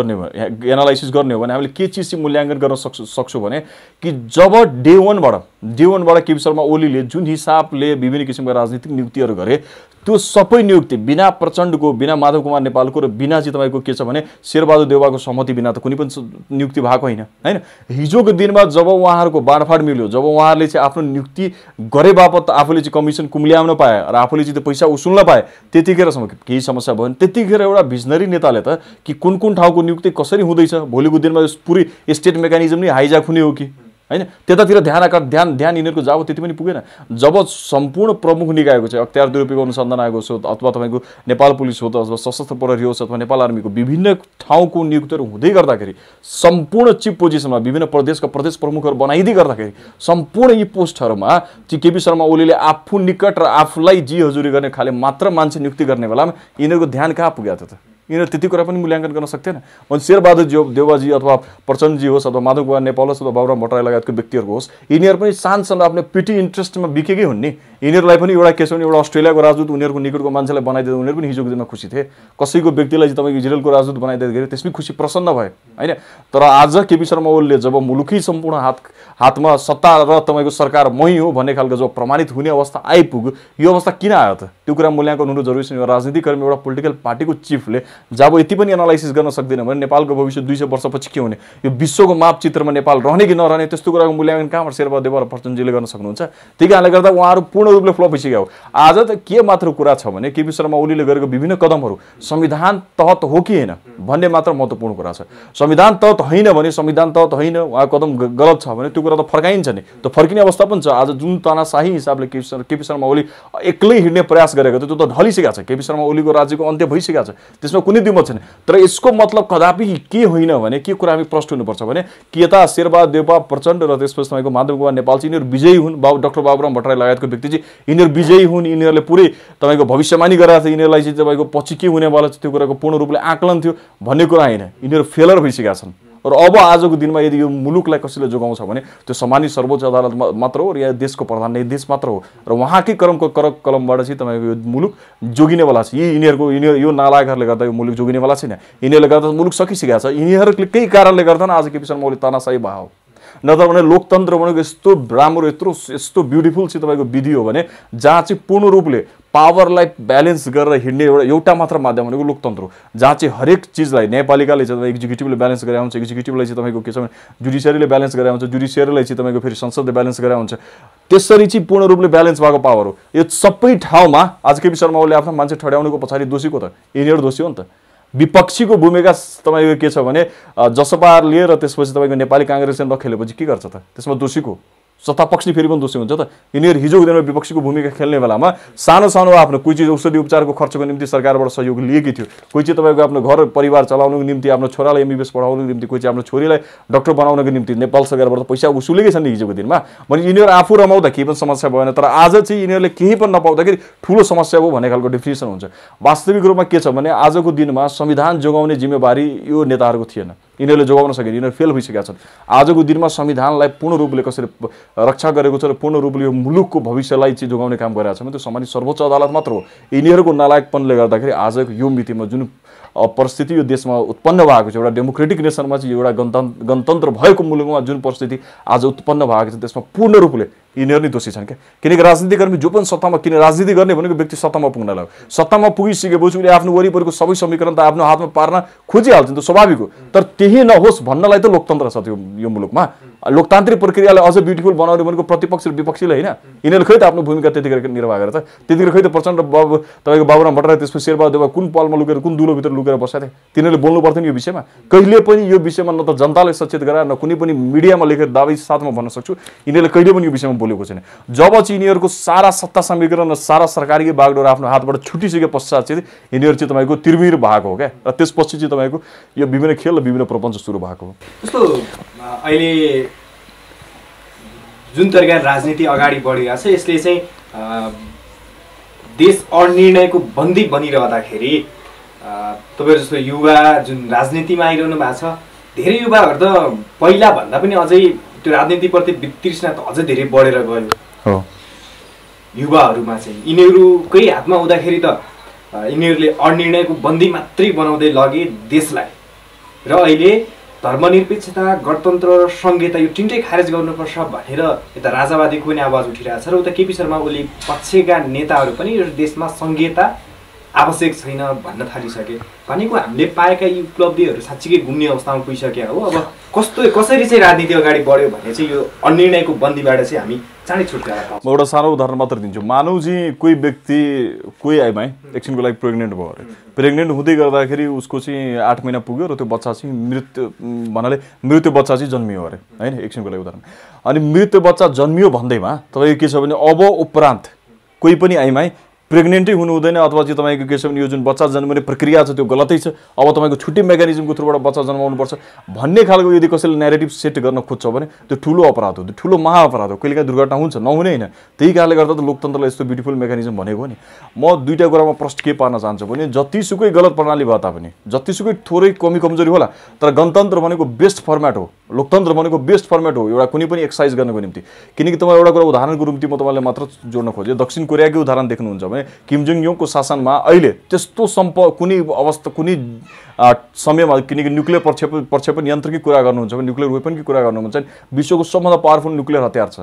गर्ने हो भने हामीले के चिज चाहिँ मूल्याङ्कन गर्न सक्छौँ भने कि जब डे वानबाट केपी शर्मा ओलीले जुन हिसाबले विभिन्न किसिमका राजनीतिक नियुक्तिहरू गरे, त्यो सबै नियुक्ति बिना प्रचण्डको, बिना माधव कुमार नेपालको र बिना चाहिँ तपाईँको के छ भने शेरबहादुर देउवाको सहमति बिना त कुनै पनि नियुक्ति भएको होइन। हिजोको दिनमा जब उहाँहरूको बाँडफाँड मिल्यो, जब उहाँहरूले चाहिँ आफ्नो नियुक्ति गरे बापत आफूले चाहिँ कमिसन कुम्ल्याउन पाए र आफूले चाहिँ त्यो पैसा उसुल्न पाए, त्यतिखेरसम्म केही समस्या भयो भने त्यतिखेर एउटा भिजनरी नेताले त कि कुन ठाउँको नियुक्ति कसरी हुँदैछ, भोलिको दिनमा पुरै स्टेट मेकानिजम नै हाइज्याक हुने हो कि हैन, त्यतातिर ध्यान यिनीहरूको जाब त्यति पनि पुगेन। जब सम्पूर्ण प्रमुख निकायको चाहिँ अख्तियार दुरुपयोग अनुसन्धान आयोगको होस् अथवा तपाईँको नेपाल पुलिस हो अथवा सशस्त्र प्रहरी होस् अथवा नेपाल आर्मीको विभिन्न ठाउँको नियुक्तिहरू हुँदै गर्दाखेरि सम्पूर्ण चिफ पोजिसनमा विभिन्न प्रदेशका प्रदेश प्रमुखहरू बनाइदिँदै गर्दाखेरि सम्पूर्ण यी पोस्टहरूमा चाहिँ केपी शर्मा ओलीले आफू निकट र आफूलाई जी हजुरी गर्ने खाले मात्र मान्छे नियुक्ति गर्ने बेलामा यिनीहरूको ध्यान कहाँ पुगेको थियो त? यिनीहरू त्यति कुरा पनि मूल्याङ्कन गर्न सक्थेन। अनि शेरबहादुर देउवाजी अथवा प्रचण्डजी होस् अथवा माधव कुमार नेपाल होस् अथवा बाबुराम भट्टराई लगायतको व्यक्तिहरूको होस्, यिनीहरू पनि सानसानो आफ्नो पिटी इन्ट्रेस्टमा बिकेकै हुन् नि। यिनीहरूलाई पनि एउटा के छ भने एउटा अस्ट्रेलियाको राजदूत उनीहरूको निकटको मान्छेलाई बनाइदिँदा उनीहरू पनि हिजोको दिनमा खुसी थिए। कसैको व्यक्तिलाई चाहिँ तपाईँको इजरायलको राजदूत बनाइदिँदाखेरि त्यसमै खुसी प्रसन्न भए होइन। तर आज केपी शर्मा ओलीले जब मुलुकै सम्पूर्ण हातमा सत्ता र तपाईँको सरकार मै हो भन्ने खालको जब प्रमाणित हुने अवस्था आइपुग्यो, यो अवस्था किन आयो त? त्यो कुरा मूल्याङ्कन हुनु जरुरी छ। राजनीतिक कर्मी एउटा पोलिटिकल पार्टीको चिफले जब यति पनि एनालाइसिस गर्न सक्दैन भने नेपालको भविष्य 200 वर्षपछि के हुने, यो विश्वको मापचित्रमा नेपाल रहने कि नरहने, त्यस्तो कुराको मूल्याङ्कन कहाँबाट शेरबहादुर देउवा र प्रचण्डजीले गर्न सक्नुहुन्छ? त्यही कारणले गर्दा उहाँहरू पूर्ण रूपले फ्लप भइसक्यो। आज त के मात्र कुरा छ भने केपी शर्मा ओलीले गरेको विभिन्न कदमहरू संविधान तहत हो कि होइन भन्ने मात्र महत्त्वपूर्ण कुरा छ। संविधान तहत होइन भने संविधान तहत होइन, उहाँ कदम गलत छ भने त्यो कुरा त फर्काइन्छ नि, त्यो फर्किने अवस्था पनि छ। आज जुन तानाशाही हिसाबले केपी शर्मा ओली एक्लै हिँड्ने प्रयास गरेको थियो त्यो त ढलिसकेको छ। केपी शर्मा ओलीको राज्यको अन्त्य भइसकेको छ, त्यसमा कुनै द्विमत छैन। तर यसको मतलब कदापि के होइन भने के कुरा हामी प्रश्न हुनुपर्छ भने कि यता शेरबहादुर देउवा, प्रचण्ड र त्यसपछि तपाईँको माधव कुमार नेपाल चाहिँ यिनीहरू विजयी हुन्, डाक्टर बाबुराम भट्टराई लगायतको व्यक्ति चाहिँ यिनीहरू विजयी हुन्, यिनीहरूले पुरै तपाईँको भविष्यवाणी गरेका थियो, यिनीहरूलाई चाहिँ तपाईँको पछि के हुनेवाला छ त्यो कुराको पूर्ण रूपले आकलन थियो भन्ने कुरा होइन। यिनीहरू फेलर भइसकेका छन् र अब आजको दिनमा यदि यो मुलुकलाई कसैले जोगाउँछ भने त्यो सम्मानित सर्वोच्च अदालत मात्र हो र यहाँ देशको प्रधान न्यायाधीश मात्र हो र उहाँकै करक कलमबाट चाहिँ तपाईँको यो मुलुक जोगिनेवाला छ। यिनीहरू यो नालायकहरूले गर्दा यो मुलुक जोगिनेवाला छैन। यिनीहरूले गर्दा मुलुक सकिसकेको छ। यिनीहरूले केही कारणले गर्दा आज केपी शर्मा ओली तानाशाही भयो। नत्र भने लोकतन्त्र भनेको यस्तो राम्रो यस्तो ब्युटिफुल चाहिँ तपाईँको विधि हो भने जहाँ चाहिँ पूर्ण रूपले पावरलाई ब्यालेन्स गरेर हिँड्ने एउटा मात्र माध्यम भनेको लोकतन्त्र हो, जहाँ चाहिँ हरेक चिजलाई न्यायपालिकाले चाहिँ एक्जिक्युटिभले ब्यालेन्स गरेर हुन्छ, एक्जिक्युटिभलाई चाहिँ तपाईँको के छ भने जुडिसियरीले ब्यालेन्स गरेर हुन्छ, जुडिसियरीलाई चाहिँ तपाईँको फेरि संसदले ब्यालेन्स गरेर हुन्छ। त्यसरी चाहिँ पूर्ण रूपले ब्यालेन्स भएको पावर हो। यो सबै ठाउँमा आज केपी शर्मा ओलीले आफ्नो मान्छे ठड्याउनुको पछाडि दोषी को त? यिनीहरू दोषी हो नि त। विपक्षीको भूमिका तपाईँको के छ भने जसपाले र त्यसपछि तपाईँको नेपाली काङ्ग्रेसले नखेलेपछि के गर्छ त? त्यसमा दोषीको सत्तापक्ष फेरि पनि दोषी हुन्छ त। यिनीहरू हिजोको दिनमा विपक्षीको भूमिका खेल्ने बेलामा सानो आफ्नो कोही चिज औषधि उपचारको खर्चको निम्ति सरकारबाट सहयोग लिएकी थियो, कोही चाहिँ तपाईँको आफ्नो घर परिवार चलाउनुको निम्ति, आफ्नो छोरालाई MBBS पढाउनुको निम्ति, कोही चाहिँ आफ्नो छोरीलाई डाक्टर बनाउनुको निम्ति नेपाल सरकारबाट पैसा उसुलेकै छन् नि हिजोको दिनमा। भने यिनीहरू आफू रमाउँदा केही पनि समस्या भएन, तर आज चाहिँ यिनीहरूले केही पनि नपाउँदाखेरि ठुलो समस्या हो भन्ने खालको डिफिनेसन हुन्छ। वास्तविक रूपमा के छ भने आजको दिनमा संविधान जोगाउने जिम्मेवारी यो नेताहरूको थिएन। यिनीहरूले जोगाउन सकेन, यिनीहरू फेल भइसकेका छन्। आजको दिनमा संविधानलाई पूर्ण रूपले कसरी रक्षा गरेको छ र पूर्ण रूपले यो मुलुकको भविष्यलाई चाहिँ जोगाउने काम गरेका छ भने त्यो सम्मानित सर्वोच्च अदालत मात्र हो। यिनीहरूको नालायकपनले गर्दाखेरि आजको यो मितिमा जुन परिस्थिति यो देशमा उत्पन्न भएको छ, एउटा डेमोक्रेटिक नेसनमा चाहिँ एउटा गणतन्त्र भएको मुलुकमा जुन परिस्थिति आज उत्पन्न भएको छ त्यसमा पूर्ण रूपले यिनीहरू नै दोषी छन् क्या। किनकि राजनीतिकर्मी जो पनि सत्तामा, किन राजनीति गर्ने भनेको व्यक्ति सत्तामा पुग्नलाई हो। सत्तामा पुगिसकेपछि उसले आफ्नो वरिपरिको सबै समीकरण त आफ्नो हातमा पार्न खोजिहाल्छन्, त स्वाभाविक हो। तर त्यही नहोस् भन्नलाई त लोकतन्त्र छ यो मुलुकमा। लोकतान्त्रिक प्रक्रियालाई अझ ब्युटिफुल बनाउने भनेको प्रतिपक्ष र विपक्षीले होइन, यिनीहरू खै त आफ्नो भूमिका त्यतिखेर निर्वाह गरेर त त्यतिखेर खै त प्रचण्ड तपाईँको बाबुराम भट्टराई त्यसपछि शेरबहादुर देउवा कुन पलमा लुकेर कुन दुलोभित्र लुकेर बसेका थिए? तिनीहरूले बोल्नु पर्थ्यो नि यो विषयमा। कहिले पनि यो विषयमा न त जनतालाई सचेत गराएर न कुनै पनि मिडियामा लेखेर दाबी साथमा भन्न सक्छु यिनीहरूले कहिले पनि यो विषयमा बोलेको छैन। जब चाहिँ यिनीहरूको सारा सत्ता समीकरण र सारा सरकारी बागडोरा आफ्नो हातबाट छुटिसके पश्चात चाहिँ यिनीहरू चाहिँ तपाईँको तिरमिर भएको हो क्या। र त्यसपछि चाहिँ तपाईँको यो विभिन्न खेल र विभिन्न प्रपञ्च सुरु भएको हो। जस्तो अहिले जुन तरिकाले राजनीति अगाडि बढिरहेको छ यसले चाहिँ देश अनिर्णयको बन्दी बनिरहँदाखेरि तपाईँहरू जस्तो युवा जुन राजनीतिमा आइरहनु भएको छ, धेरै युवाहरू त पहिला भन्दा पनि अझै त्यो राजनीतिप्रति वितृष्णा त अझै धेरै बढेर गयो युवाहरूमा चाहिँ। यिनीहरूकै हातमा हुँदाखेरि त यिनीहरूले अनिर्णयको बन्दी मात्रै बनाउँदै लगे देशलाई, र अहिले धर्मनिरपेक्षता, गणतन्त्र र संहिता यो तिनटै खारेज गर्नुपर्छ भनेर यता राजावादीको पनि आवाज उठिरहेको छ र उता केपी शर्मा ओली पक्षका नेताहरू पनि यो देशमा संहिता आवश्यक छैन भन्न थालिसके। भनेको हामीले पाएका यी उपलब्धिहरू साँच्चीकै गुम्ने अवस्थामा पुगिसक्यो हो। अब कसरी चाहिँ राजनीति अगाडि बढ्यो भने चाहिँ यो अनिर्णयको बन्दीबाट चाहिँ हामी चाँडै छुटकारा पाउँछौँ। म एउटा सानो उदाहरण मात्र दिन्छु। मानव चाहिँ कोही व्यक्ति कोही आइमाई एकछिनको लागि प्रेग्नेन्ट भयो अरे, प्रेग्नेन्ट हुँदै गर्दाखेरि उसको चाहिँ 8 महिना पुग्यो र त्यो बच्चा चाहिँ मृत्यु बच्चा चाहिँ जन्मियो अरे होइन, एकछिनको लागि उदाहरण। अनि मृत्यु बच्चा जन्मियो भन्दैमा तपाईँको के छ भने अब उपरान्त कोही पनि आइमाई प्रेग्नेन्टै हुनु हुँदैन, अथवा चाहिँ तपाईँको के छ भने यो जुन बच्चा जन्मिने प्रक्रिया छ त्यो गलतै छ, अब तपाईँको छुट्टै मेकानिजमको थ्रुबाट बच्चा जन्माउनुपर्छ भन्ने खालको यदि कसैले न्यारेटिभ सेट गर्न खोज्छ भने त्यो ठुलो अपराध हो, त्यो ठुलो महाअपराध हो। कहिलेकाहीँ दुर्घटना हुन्छ, नहुने होइन। त्यही कारणले गर्दा त लोकतन्त्रलाई यस्तो ब्युटिफुल मेकानिजम भनेको नि। म दुईवटा कुरामा प्रश्न के पार्न चाहन्छु भने जतिसुकै गलत प्रणाली भए तापनि, जतिसुकै थोरै कमी कमजोरी होला, तर गणतन्त्र भनेको बेस्ट फर्मेट हो, लोकतन्त्र भनेको बेस्ट फर्मेट हो एउटा कुनै पनि एक्सर्साइज गर्नको निम्ति। किनकि तपाईँ एउटा कुरा उदाहरणको निम्ति म तपाईँलाई मात्र जोड्न खोजेँ, दक्षिण कोरियाकै उदाहरण देख्नुहुन्छ भने किम जोङ युङको शासनमा अहिले त्यस्तो कुनै अवस्था कुनै समयमा, किनकि न्युक्लियर प्रक्षेपण यन्त्रकै कुरा गर्नुहुन्छ भने, न्युक्लियर वेपनकै कुरा गर्नुहुन्छ भने विश्वको सबभन्दा पावरफुल न्युक्लियर हतियार छ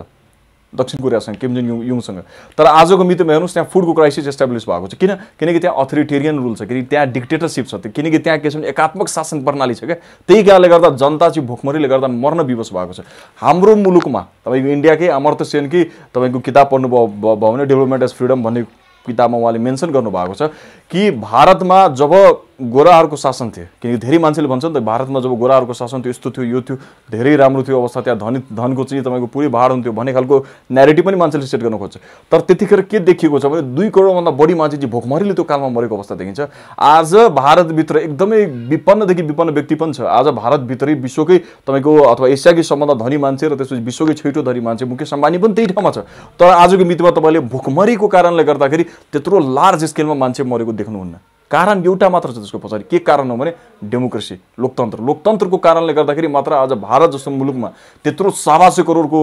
दक्षिण कोरियासँग, किम जोङ युङसँग। तर आजको मितिमा हेर्नुहोस् त्यहाँ फुडको क्राइसिस एस्टाब्लिस भएको छ। किनकि त्यहाँ अथोरिटेरियन रुल छ, किनकि त्यहाँ डिक्टेटरसिप छ, किनकि त्यहाँ के छ भने एकात्मक शासन प्रणाली छ क्या। त्यही कारणले गर्दा जनता चाहिँ भोकमरीले गर्दा मर्न विवश भएको छ। हाम्रो मुलुकमा तपाईँको इन्डियाकै अमर्त्य सेनकी तपाईँको किताब पढ्नुभयो भने डेभलपमेन्ट एज फ्रिडम भन्ने किताबमा उहाँले मेन्सन गर्नुभएको छ कि भारतमा जब गोराहरूको शासन थियो, किनकि धेरै मान्छेले भन्छन् त भारतमा जब गोराहरूको शासन थियो यस्तो थियो, यो थियो, धेरै राम्रो थियो अवस्था, त्यहाँ धनको चाहिँ तपाईँको पुरै भाड हुन्थ्यो भन्ने खालको न्यारेटिभ पनि मान्छेले सेट गर्न खोज्छ। तर त्यतिखेर के देखिएको छ भने 2 करोडभन्दा बढी मान्छे चाहिँ भोकमरीले त्यो कालमा मरेको अवस्था देखिन्छ। आज भारतभित्र एकदमै विपन्नदेखि विपन्न व्यक्ति पनि छ। आज भारतभित्रै विश्वकै तपाईँको अथवा एसियाकै सबभन्दा धनी मान्छे र त्यसपछि विश्वकै छैटौँ धनी मान्छे मुकेश अम्बानी पनि त्यही ठाउँमा छ। तर आजको मितिमा तपाईँले भोकमरीको कारणले गर्दाखेरि त्यत्रो लार्ज स्केलमा मान्छे मरेको देख्नुहुन्न। कारण एउटा मात्र छ त्यसको पछाडि, के कारण हो भने डेमोक्रेसी, लोकतन्त्रको कारणले गर्दाखेरि मात्र आज भारत जस्तो मुलुकमा त्यत्रो 2.25 करोडको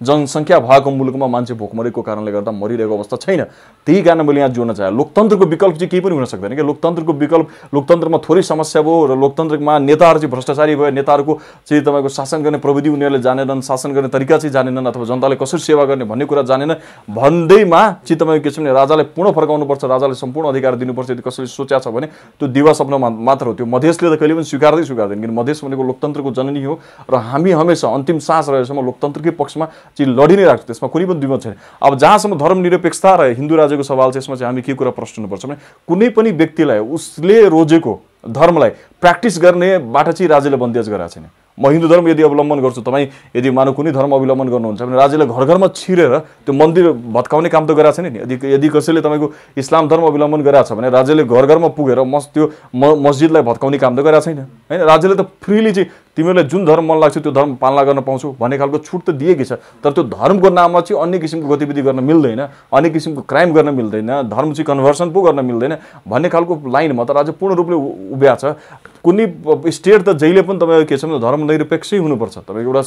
जनसङ्ख्या भएको मुलुकमा मान्छे भोकमरीको कारणले गर्दा मरिरहेको अवस्था छैन। त्यही कारण मैले यहाँ जोड्न चाहे लोकतन्त्रको विकल्प चाहिँ केही पनि हुन सक्दैन क्या। लोकतन्त्रको विकल्प, लोकतन्त्रमा थोरै समस्या भयो र लोकतन्त्रमा नेताहरू चाहिँ भ्रष्टाचारी भयो, नेताहरूको चाहिँ तपाईँको शासन गर्ने प्रविधि उनीहरूले जानेनन्, शासन गर्ने तरिका चाहिँ जानेनन्, अथवा जनताले कसरी सेवा गर्ने भन्ने कुरा जानेन भन्दैमा चाहिँ तपाईँको के छ भने राजालाई पूर्ण फर्काउनुपर्छ, राजाले सम्पूर्ण अधिकार दिनुपर्छ यदि कसैले सोचा छ भने त्यो दिवा सपना मात्र हो। त्यो मधेसले त कहिले पनि स्वीकार्दैन, किन मधेस भनेको लोकतन्त्रको जननी हो र हामी हमेसा अन्तिम सास रहेसम्म लोकतन्त्रकै पक्षमा चाहिँ लडि नै राख्छौँ, त्यसमा कुनै पनि द्विमत छैन। अब जहाँसम्म धर्मनिरपेक्षता र हिन्दू राज्यको सवाल छ यसमा चाहिँ हामी के कुरा प्रश्न गर्नुपर्छ भने कुनै पनि व्यक्तिलाई उसले रोजेको धर्मलाई प्र्याक्टिस गर्नेबाट चाहिँ राज्यले बन्देज गराएको छैन। म हिन्दू धर्म यदि अवलम्बन गर्छु, तपाईँ यदि मानव कुनै धर्म अवलम्बन गर्नुहुन्छ भने राज्यले घर घरमा छिरेर त्यो मन्दिर भत्काउने काम त गरेको छैन नि। यदि कसैले तपाईँको इस्लाम धर्म अवलम्बन गरेको छ भने राज्यले घर घरमा पुगेर त्यो मस्जिदलाई भत्काउने काम त गरेको छैन होइन। राज्यले त फ्रीली चाहिँ तिमीहरूलाई जुन धर्म मन लाग्छ त्यो धर्म पालना गर्न पाउँछौ भन्ने खालको छुट त दिएकै छ। तर त्यो धर्मको नाममा चाहिँ अन्य किसिमको गतिविधि गर्न मिल्दैन, अन्य किसिमको क्राइम गर्न मिल्दैन, धर्म चाहिँ कन्भर्सन पो गर्न मिल्दैन भन्ने खालको लाइनमा त राज्य पूर्ण रूपले उभ्या छ। कुनै स्टेट त जहिले पनि तपाईँको के छ भने धर्मनिरपेक्षै हुनुपर्छ। तपाईँको एउटा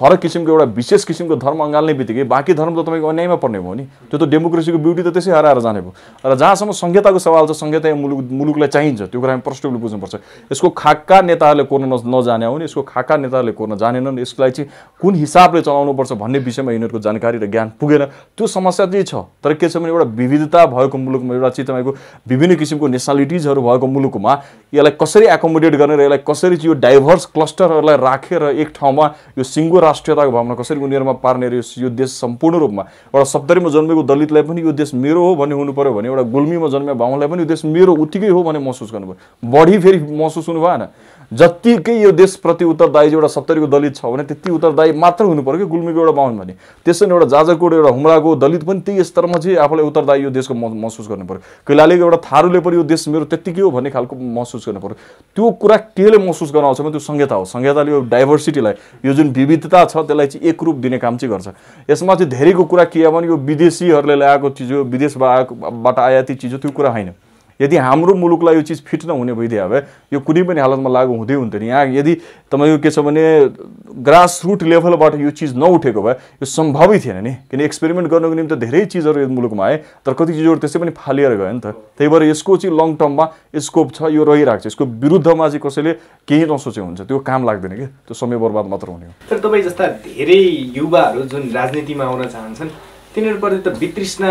फरक किसिमको एउटा विशेष किसिमको धर्म अँगाल्ने बित्तिकै बाँकी धर्म त तपाईँको अन्यायमा पर्ने भयो नि। त्यो त डेमोक्रेसीको ब्युटी त त्यसै हराएर जाने भयो। र जहाँसम्म संहिताको सवाल छ, संहिता मुलुकलाई चाहिन्छ, त्यो कुरा हामी प्रष्ट रूपले बुझ्नुपर्छ। यसको खाका नेताहरूले कोर्न नजाने हो नि, यसको खाका नेताहरूले कोर्न जानेनन्, यसलाई चाहिँ कुन हिसाबले चलाउनुपर्छ भन्ने विषयमा यिनीहरूको जानकारी र ज्ञान पुगेन। त्यो समस्या चाहिँ छ। तर के छ भने एउटा विविधता भएको मुलुकमा, एउटा चाहिँ तपाईँको विभिन्न किसिमको नेसनालिटिजहरू भएको मुलुकमा यसलाई कसरी एकोमोडेट गर्ने र यसलाई कसरी चाहिँ यो डाइभर्स क्लस्टरहरूलाई राखेर एक ठाउँमा यो सिङ्गो राष्ट्रियताको भावना कसरी उनीहरूमा पार्ने र यो देश सम्पूर्ण रूपमा एउटा 70मा जन्मेको दलितलाई पनि यो देश मेरो हो भन्ने हुनु पर्यो भने एउटा गुल्मीमा जन्मेको बाहुनलाई पनि यो देश मेरो उत्तिकै हो भन्ने महसुस गर्नु पर्यो। बढी फेरि महसुस हुनु भएन। जत्तिकै यो देशप्रति उत्तरदायी एउटा 70को दलित छ भने त्यति उत्तरदायी मात्र हुनु पर्यो कि गुल्मीको एउटा बाहुन भने। त्यसै एउटा जाजरकोट एउटा हुम्लाको दलित पनि त्यही स्तरमा चाहिँ आफूलाई उत्तरदायी यो देशको महसुस गर्नु पर्यो। कैलालीको एउटा थारूले पनि यो देश मेरो त्यत्तिकै हो भन्ने खालको महसुस गर्नु पर्यो। त्यो कुरा केले महसुस गराउँछ भने त्यो संहिता हो। संहिताले यो डाइभर्सिटीलाई, यो जुन विविधता छ त्यसलाई चाहिँ एक रूप दिने काम चाहिँ गर्छ। यसमा चाहिँ धेरैको कुरा के हो भने यो विदेशीहरूले ल्याएको चिज हो, विदेशबाट आयाती चिज हो, त्यो कुरा होइन। यदि हाम्रो मुलुकलाई यो चिज फिट नहुने भइदियो भए यो कुनै पनि हालतमा लागू हुँदै हुन्थ्यो नि। यहाँ यदि तपाईँको के छ भने ग्रास रुट लेभलबाट यो चिज नउठेको भए यो सम्भवै थिएन नि। किन एक्सपेरिमेन्ट गर्नको निम्ति धेरै चिजहरू यो मुलुकमा आए, तर कति चिजहरू त्यसै पनि फालिएर गयो नि त। त्यही भएर यसको चाहिँ लङ टर्ममा स्कोप छ, यो रहिरहेको छ। यसको विरुद्धमा चाहिँ कसैले केही नसोचे हुन्छ, त्यो काम लाग्दैन कि, त्यो समय बर्बाद मात्र हुने हो। तर तपाईँ जस्ता धेरै युवाहरू जुन राजनीतिमा आउन चाहन्छन् तिनीहरूप्रति त वितृष्णा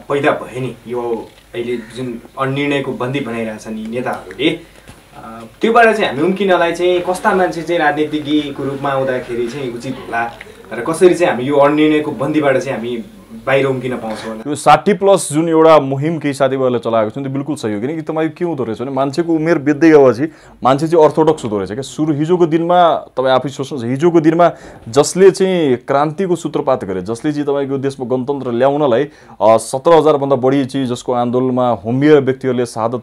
पैदा भयो नि। यो अहिले जुन अनिर्णयको बन्दी बनाइरहेछन् यी नेताहरूले, त्योबाट चाहिँ हामी उम्किनलाई चाहिँ कस्ता मान्छे चाहिँ राजनीतिज्ञको रूपमा आउँदाखेरि चाहिँ उचित होला र कसरी चाहिँ हामी यो अनिर्णयको बन्दीबाट चाहिँ हामी बाहिर उम्किन पाउँछौँ होला। यो 60+ जुन एउटा मुहिम केही साथीभाइहरूले चलाएको छ त्यो बिल्कुल सही हो। किनकि तपाईँको के हुँदो रहेछ भने मान्छेको उमेर बित्दै गएपछि मान्छे चाहिँ अर्थोडक्स हुँदो रहेछ क्या। हिजोको दिनमा तपाईँ आफै सोच्नुहोस्, हिजोको दिनमा जसले चाहिँ क्रान्तिको सूत्रपात गरे, जसले चाहिँ तपाईँको देशमा गणतन्त्र ल्याउनलाई 17,000 भन्दा बढी चाहिँ जसको आन्दोलनमा होमिएर व्यक्तिहरूले शहादत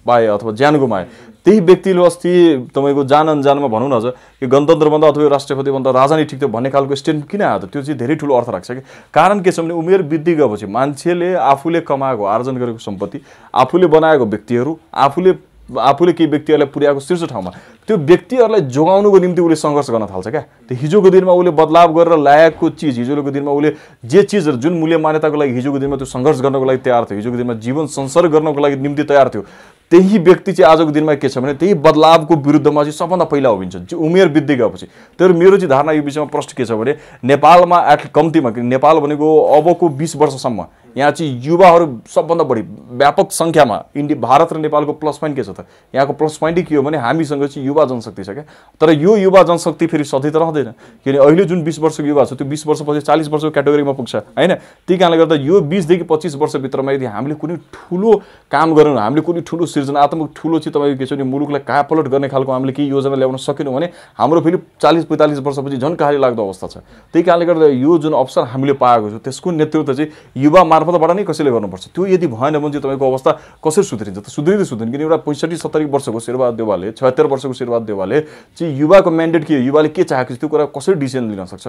पाए अथवा ज्यान गुमाए, त्यही व्यक्तिले अस्ति तपाईँको जान अनजानमा भनौँ न अझ यो गणतन्त्रभन्दा अथवा राष्ट्रपतिभन्दा राजा नै ठिक थियो भन्ने खालको स्टेटमेन्ट किन आयो त? त्यो चाहिँ धेरै ठुलो अर्थ राख्छ कि। कारण के छ भने उमेर बित्दै गएपछि मान्छेले आफूले कमाएको, आर्जन गरेको सम्पत्ति, आफूले बनाएको व्यक्तिहरू, आफूले केही व्यक्तिहरूलाई पुर्याएको शीर्ष ठाउँमा त्यो व्यक्तिहरूलाई जोगाउनुको निम्ति उसले सङ्घर्ष गर्न थाल्छ क्या। त्यो हिजोको दिनमा उसले बदलाव गरेर ल्याएको चिज, हिजोको दिनमा उसले जे चिजहरू जुन मूल्य मान्यताको लागि हिजोको दिनमा त्यो सङ्घर्ष गर्नको लागि तयार थियो, हिजोको दिनमा जीवन संसर्ग गर्नको लागि निम्ति तयार थियो, त्यही व्यक्ति चाहिँ आजको दिनमा के छ भने त्यही बदलावको विरुद्धमा चाहिँ सबभन्दा पहिला उभिन्छ उमेर बित्दै गएपछि। तर मेरो चाहिँ धारणा यो विषयमा प्रष्ट के छ भने नेपालमा कम्तीमा नेपाल भनेको अबको 20 वर्षसम्म यहाँ चाहिँ युवाहरू सबभन्दा बढी व्यापक सङ्ख्यामा भारत र नेपालको प्लस पोइन्ट के छ त? यहाँको प्लस पोइन्ट के हो भने हामीसँग चाहिँ युवा जनशक्ति छ क्या। तर यो युवा जनशक्ति फेरि सधैँ त रहँदैन। किनभने अहिले जुन 20 वर्षको युवा छ त्यो 20 वर्षपछि 40 वर्षको क्याटेगोरीमा पुग्छ होइन। त्यही कारणले गर्दा यो 20 देखि 25 वर्षभित्रमा यदि हामीले कुनै ठुलो काम गरेनौँ, हामीले कुनै ठुलो सृजनात्मक ठुलो चाहिँ तपाईँको के छ भने मुलुकलाई कायापलट गर्ने खालको हामीले केही योजना ल्याउन सकेनौँ भने हाम्रो फेरि 40-45 वर्षपछि झन् कहाली लाग्दो अवस्था छ। त्यही कारणले गर्दा यो जुन अवसर हामीले पाएको छ त्यसको नेतृत्व चाहिँ युवा मार्फतबाट नै कसैले गर्नुपर्छ। त्यो यदि भएन भने चाहिँ तपाईँको अवस्था कसरी सुध्रिन्छ त? सुध्रिँदैन। किन एउटा 65-70 वर्षको शेरबहादुर देउवाले, 76 वर्षको शेरबहादुर देउवाले चाहिँ युवाको म्यान्डेट के हो, युवाले के चाहेको छ त्यो कुरा कसरी डिसिजन लिन सक्छ?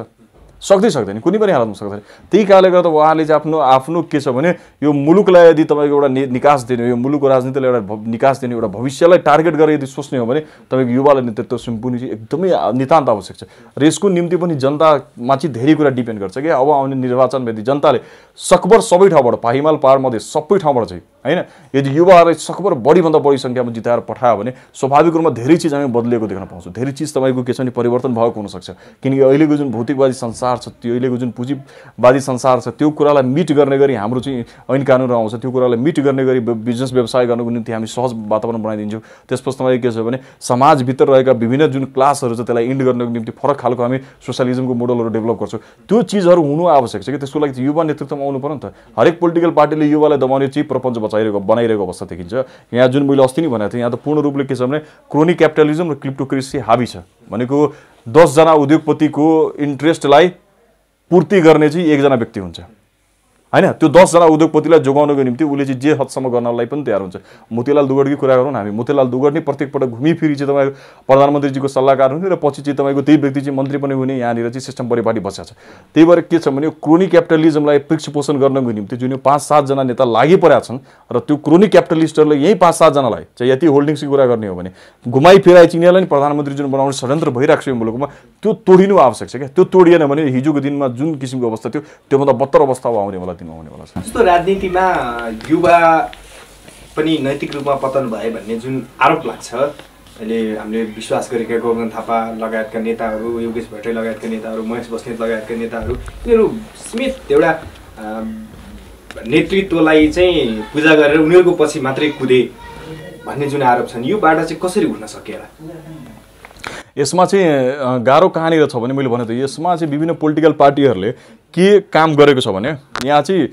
सक्दैन, कुनै पनि हालतमा सक्दैन। त्यही कारणले गर्दा उहाँले चाहिँ आफ्नो के छ भने यो मुलुकलाई यदि तपाईँको एउटा निकास दिने, यो मुलुकको राजनीतिलाई एउटा निकास दिने, एउटा भविष्यलाई टार्गेट गरेर यदि सोच्ने हो भने तपाईँको युवालाई नेतृत्व सुम्पुनु चाहिँ एकदमै नितान्त आवश्यक छ। र यसको निम्ति पनि जनतामा चाहिँ धेरै कुरा डिपेन्ड गर्छ कि अब आउने निर्वाचनमा यदि जनताले सकभर सबै ठाउँबाट, पाहिमाल पहाड मध्ये सबै ठाउँबाट चाहिँ होइन यदि युवाहरूलाई सकभर बढीभन्दा बढी सङ्ख्यामा जिताएर पठायो भने स्वाभाविक रूपमा धेरै चिज हामी बदलेको देख्न पाउँछौँ। धेरै चिज तपाईँको के छ भने परिवर्तन भएको हुनसक्छ। किनकि अहिलेको जुन भौतिकवादी संसार छ, त्यो अहिलेको जुन पुँजीवादी संसार छ, त्यो कुरालाई मिट गर्ने गरी हाम्रो चाहिँ ऐन कानुनहरू आउँछ। त्यो कुरालाई मिट गर्ने गरी बिजनेस व्यवसाय गर्नको निम्ति हामी सहज वातावरण बनाइदिन्छौँ। त्यसपछि तपाईँको के छ भने समाजभित्र रहेका विभिन्न जुन क्लासहरू छ त्यसलाई इन्ड गर्नको निम्ति फरक खालको हामी सोसियलिजमको मोडलहरू डेभलप गर्छौँ। त्यो चिजहरू हुनु आवश्यक छ कि त्यसको लागि युवा नेतृत्वमा आउनु पर्यो नि त। हरेक पोलिटिकल पार्टीले युवालाई दबाउने चाहिँ प्रपञ्च बनाइरहेको अवस्था देखिन्छ। यहाँ जुन मैले अस्ति नै भनेको थिएँ, यहाँ त पूर्ण रूपले के छ भने क्रोनिक क्यापिटलिजम र क्रिप्टोक्रेसी हाबी छ। भनेको 10 जना उद्योगपतिको इन्ट्रेस्टलाई पूर्ति गर्ने चाहिँ 1 जना व्यक्ति हुन्छ। हैन। त्यो 10 जना उद्योगपतिलाई जोगाउनको निम्ति उसले चाहिँ जे हदसम्म गर्नलाई पनि तयार हुन्छ। मोतीलाल दुगडकी कुरा गरौँ हामी, मोतीलाल दुगड नै प्रत्येक पटक घुमिफिरी चाहिँ तपाईँको प्रधानमन्त्रीजीको सल्लाहकार हुने र पछि चाहिँ तपाईँको त्यही व्यक्ति चाहिँ मन्त्री पनि हुने यहाँनिर चाहिँ सिस्टम परिपाटी बसेको छ। त्यही भएर के छ भने क्रोनी क्यापिटलिजमलाई पृष्ठपोषण गर्नको निम्ति जुन 5-7 जना नेता लागि परेका छन् र त्यो क्रोनी क्यापिटलिस्टहरूले यही 5-7 जनालाई चाहिँ यति होल्डिङ्सको कुरा गर्ने हो भने घुमाइ फिराइ चिनियालाई नि प्रधानमन्त्री जुन बनाउने षड्यन्त्र भइरहेको छ यो मुलुकमा, त्यो तोडिनु आवश्यक छ क्या। त्यो तोडिएन भने हिजोको दिनमा जुन किसिमको अवस्था थियो त्योभन्दा बत्तर अवस्था आउनेवाला दिनमा आउनेवाला छ। जस्तो राजनीतिमा युवा पनि नैतिक रूपमा पतन भए भन्ने जुन आरोप लाग्छ, अहिले हामीले विश्वास गरेका गोवर्धन थापा लगायतका नेताहरू, योगेश भट्टराई लगायतका नेताहरू, महेश बस्नेत लगायतका नेताहरू, यिनीहरू सीमित एउटा नेतृत्वलाई चाहिँ पूजा गरेर उनीहरूको पछि मात्रै कुदे भन्ने जुन आरोप छन्, यो बाटो चाहिँ कसरी उठ्न सकेला? यसमा चाहिँ गाह्रो कहाँनिर छ भने मैले भने त यसमा चाहिँ विभिन्न पोलिटिकल पार्टीहरूले के काम गरेको छ भने यहाँ चाहिँ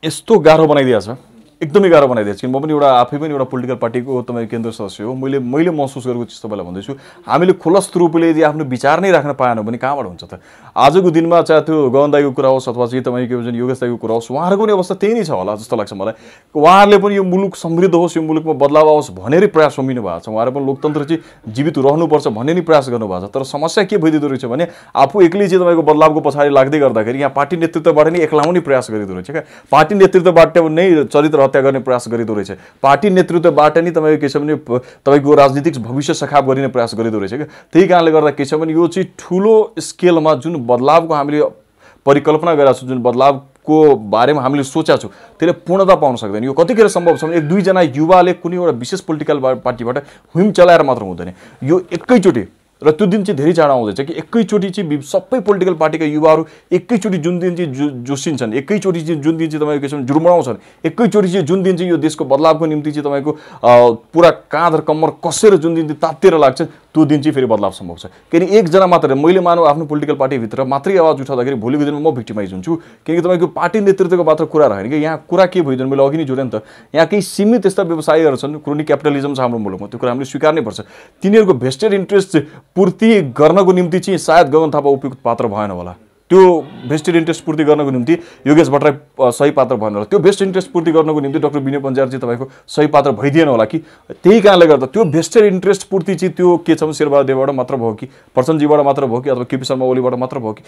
यस्तो गाह्रो बनाइदिएको छ, एकदमै गाह्रो बनाइदिएको छ। म पनि आफै पनि एउटा पोलिटिकल पार्टीको तपाईँको केन्द्र सदस्य हो। मैले महसुस गरेको चिज तपाईँलाई भन्दैछु, हामीले खुलस्त रूपले यदि आफ्नो विचार नै राख्न पाएन भने कहाँबाट हुन्छ त? आजको दिनमा चाहे त्यो गगन दाइको कुरा होस् अथवा चाहिँ तपाईँको जुन योगेश दाइको कुरा होस्, उहाँहरूको पनि अवस्था त्यही नै छ होला जस्तो लाग्छ मलाई। उहाँहरूले पनि यो मुलुक समृद्ध होस्, यो मुलुकमा बदलाव आओस् भनेरै प्रयास होमिनु भएको छ। उहाँहरू पनि लोकतन्त्र चाहिँ जीवित रहनुपर्छ भन्ने नै प्रयास गर्नुभएको छ। तर समस्या के भइदिँदो रहेछ भने आफू एक्लै चाहिँ तपाईँको बदलावको पछाडि लाग्दै गर्दाखेरि यहाँ पार्टी नेतृत्वबाट नै एक्लाउने प्रयास गरिँदो रहेछ क्या। पार्टी नेतृत्वबाट नै चरित्र हत्या गर्ने प्रयास गरिँदो रहेछ। पार्टी नेतृत्वबाट नै तपाईँको के छ भने तपाईँको राजनीतिक भविष्य सखाप गरिने प्रयास गरिँदो रहेछ क्या। त्यही कारणले गर्दा के छ भने यो चाहिँ ठुलो स्केलमा जुन बदलावको हामीले परिकल्पना गरेका छौँ, जुन बदलावको बारेमा हामीले सोचेका छौँ, त्यसले पूर्णता पाउन सक्दैन। यो कतिखेर सम्भव छ भने 1-2 जना युवाले कुनै एउटा विशेष पोलिटिकल पार्टीबाट हुम चलाएर मात्र हुँदैन। यो एकैचोटि, र त्यो दिन चाहिँ धेरै चाँडो आउँदैछ कि एकैचोटि चाहिँ सबै पोलिटिकल पार्टीका युवाहरू एकैचोटि जुन दिन चाहिँ जोसिन्छन्, एकैचोटि चाहिँ जुन दिन चाहिँ तपाईँको के छ भने जुर्मणाउँछन्, एकैचोटि चाहिँ जुन दिन चाहिँ यो देशको बदलावको निम्ति चाहिँ तपाईँको पुरा काँध र कम्मर कसेर जुन दिन चाहिँ तात्तिएर लाग्छ, त्यो दिन चाहिँ फेरि बदलाव सम्भव छ। किनकि एकजना मात्र, मैले मानव आफ्नो पोलिटिकल पार्टीभित्र मात्रै आवाज उठाउँदाखेरि भोलिको दिनमा म भिक्टिमाइज हुन्छु। किनकि तपाईँको पार्टी नेतृत्वको मात्र कुरा रहेन कि यहाँ कुरा के भइदिनु, मैले अघि नै जोडेँ नि त, यहाँ केही सीमित यस्ता व्यवसायीहरू छन्, क्रोनी क्यापिटलिजम छ हाम्रो मुलुकमा, त्यो कुरा हामीले स्वीकार्नै पर्छ। तिनीहरूको भेस्टेड इन्ट्रेस्ट पूर्ति गर्नको निम्ति चाहिँ सायद गगन थापा उपयुक्त पात्र भएन होला। त्यो भेस्टेड इन्ट्रेस्ट पूर्ति गर्नको निम्ति योगेश भट्टराई सही पात्र भएन होला। त्यो भेस्टेड इन्ट्रेस्ट पूर्ति गर्नको निम्ति डाक्टर विनय बन्जार चाहिँ तपाईँको सही पात्र भइदिएन होला कि। त्यही कारणले गर्दा त्यो भेस्टेड इन्ट्रेस्ट पूर्ति चाहिँ त्यो के छ भने शेरबहादुर देवबाट मात्र भयो कि, प्रचण्डजीबाट मात्र भयो कि, अथवा केपी शर्मा ओलीबाट मात्र भयो कि,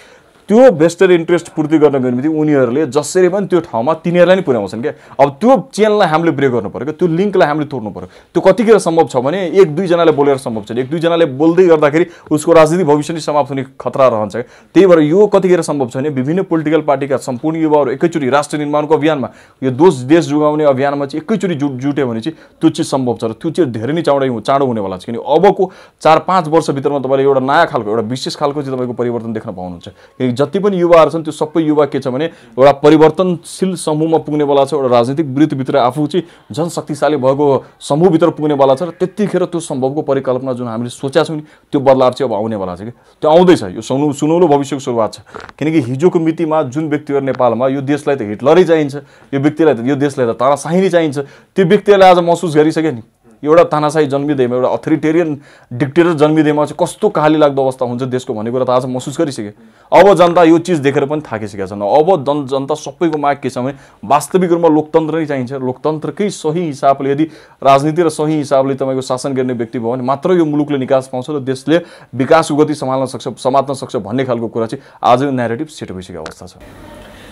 त्यो भेस्टेड इन्ट्रेस्ट पूर्ति गर्नको निम्ति उनीहरूले जसरी पनि त्यो ठाउँमा तिनीहरूलाई नै पुर्याउँछन् क्या। अब त्यो चेनलाई हामीले ब्रेक गर्नु पऱ्यो क्या, त्यो लिङ्कलाई हामीले तोड्नु पऱ्यो। त्यो कतिखेर सम्भव छ भने 1-2 जनाले बोलेर सम्भव छ। 1-2 जनाले बोल्दै गर्दाखेरि उसको राजनीतिक भविष्य नै समाप्त हुने खतरा रहन्छ क्या। त्यही भएर यो कतिखेर सम्भव छ भने विभिन्न पोलिटिकल पार्टीका सम्पूर्ण युवाहरू एकैचोटि राष्ट्र निर्माणको अभियानमा, यो देश जोगाउने अभियानमा चाहिँ एकैचोटि जुट्यो भने चाहिँ त्यो चिज सम्भव छ। र त्यो चाहिँ धेरै नै चाँडो हुनेवाला छ। किनकि अबको 4-5 वर्षभित्रमा तपाईँले एउटा नयाँ खालको, एउटा विशेष खालको चाहिँ तपाईँको परिवर्तन देख्न पाउनुहुन्छ। किनकि जति पनि युवाहरू छन् त्यो सबै युवा के छ भने एउटा परिवर्तनशील समूहमा पुग्नेवाला छ, एउटा राजनीतिक वृत्तभित्र आफू चाहिँ जनशक्तिशाली भएको समूहभित्र पुग्नेवाला छ। र त्यतिखेर त्यो सम्भवको परिकल्पना जुन हामीले सोचेका छौँ नि, त्यो बदलाव चाहिँ अब आउनेवाला छ कि त्यो आउँदैछ। यो सुनौलो भविष्यको सुरुवात छ। किनकि हिजोको मितिमा जुन व्यक्तिहरू नेपालमा यो देशलाई त हिटलरै चाहिन्छ, यो व्यक्तिलाई त, यो देशलाई त तानाशाही नै चाहिन्छ, त्यो व्यक्तिहरूले आज महसुस गरिसके नि एउटा तानाशाही जन्मिँदैमा, एउटा अथोरिटेरियन डिक्टेटर जन्मिँदैमा चाहिँ कस्तो कहाली लाग्दो अवस्था हुन्छ देशको भन्ने कुरा त आज महसुस गरिसके। अब जनता यो चिज देखेर पनि थाकिसकेका छन्। अब जनता सबैको माग के छ भने वास्तविक रूपमा लोकतन्त्र नै चाहिन्छ। लोकतन्त्रकै सही हिसाबले यदि राजनीति र सही हिसाबले तपाईँको शासन गर्ने व्यक्ति भयो भने मात्र यो मुलुकले निकास पाउँछ र देशले विकासको गति समात्न सक्छ भन्ने खालको कुरा चाहिँ आज न्यारेटिभ सेट भइसकेको अवस्था छ।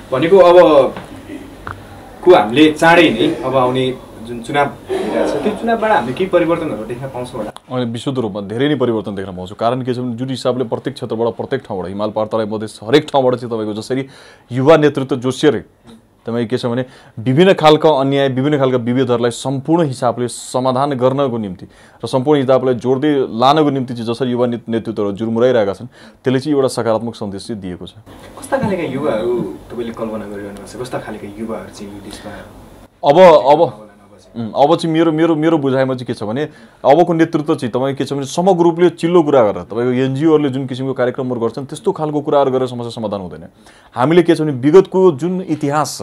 भनेको अब हामीले चाँडै नै अब आउने जुन चुनाव भइरहेछ, त्यो चुनावबाट हामीले केही परिवर्तनहरू देख्न पाउँछौँ होला? अनि विशुद्ध रूपमा धेरै नै परिवर्तन देख्न पाउँछु। कारण के छ भने जुन हिसाबले प्रत्येक क्षेत्रबाट, प्रत्येक ठाउँबाट, हिमाल पहाड तराई मधेस हरेक ठाउँबाट चाहिँ तपाईँको जसरी युवा नेतृत्व जोसिएर तपाईँको के छ भने विभिन्न खालका अन्याय, विभिन्न खालका विभेदहरूलाई सम्पूर्ण हिसाबले समाधान गर्नको निम्ति र सम्पूर्ण हिसाबलाई जोड्दै लानको निम्ति चाहिँ जसरी युवा नेतृत्वहरू जुर्मुराइरहेका छन्, त्यसले चाहिँ एउटा सकारात्मक सन्देश चाहिँ दिएको छ। कस्ता खालका युवाहरू तपाईँले कल्पना गरिरहनु भएको छ? कस्ता खालका युवाहरू चाहिँ यो देशमा अब चाहिँ मेरो बुझाइमा चाहिँ के छ भने अबको नेतृत्व चाहिँ तपाईँ के छ भने समग्र रूपले चिल्लो कुरा गरेर तपाईँको एनजिओहरूले जुन किसिमको कार्यक्रमहरू गर्छन् त्यस्तो खालको कुराहरू गरेर समस्या समाधान हुँदैन। हामीले के छ भने विगतको जुन इतिहास छ,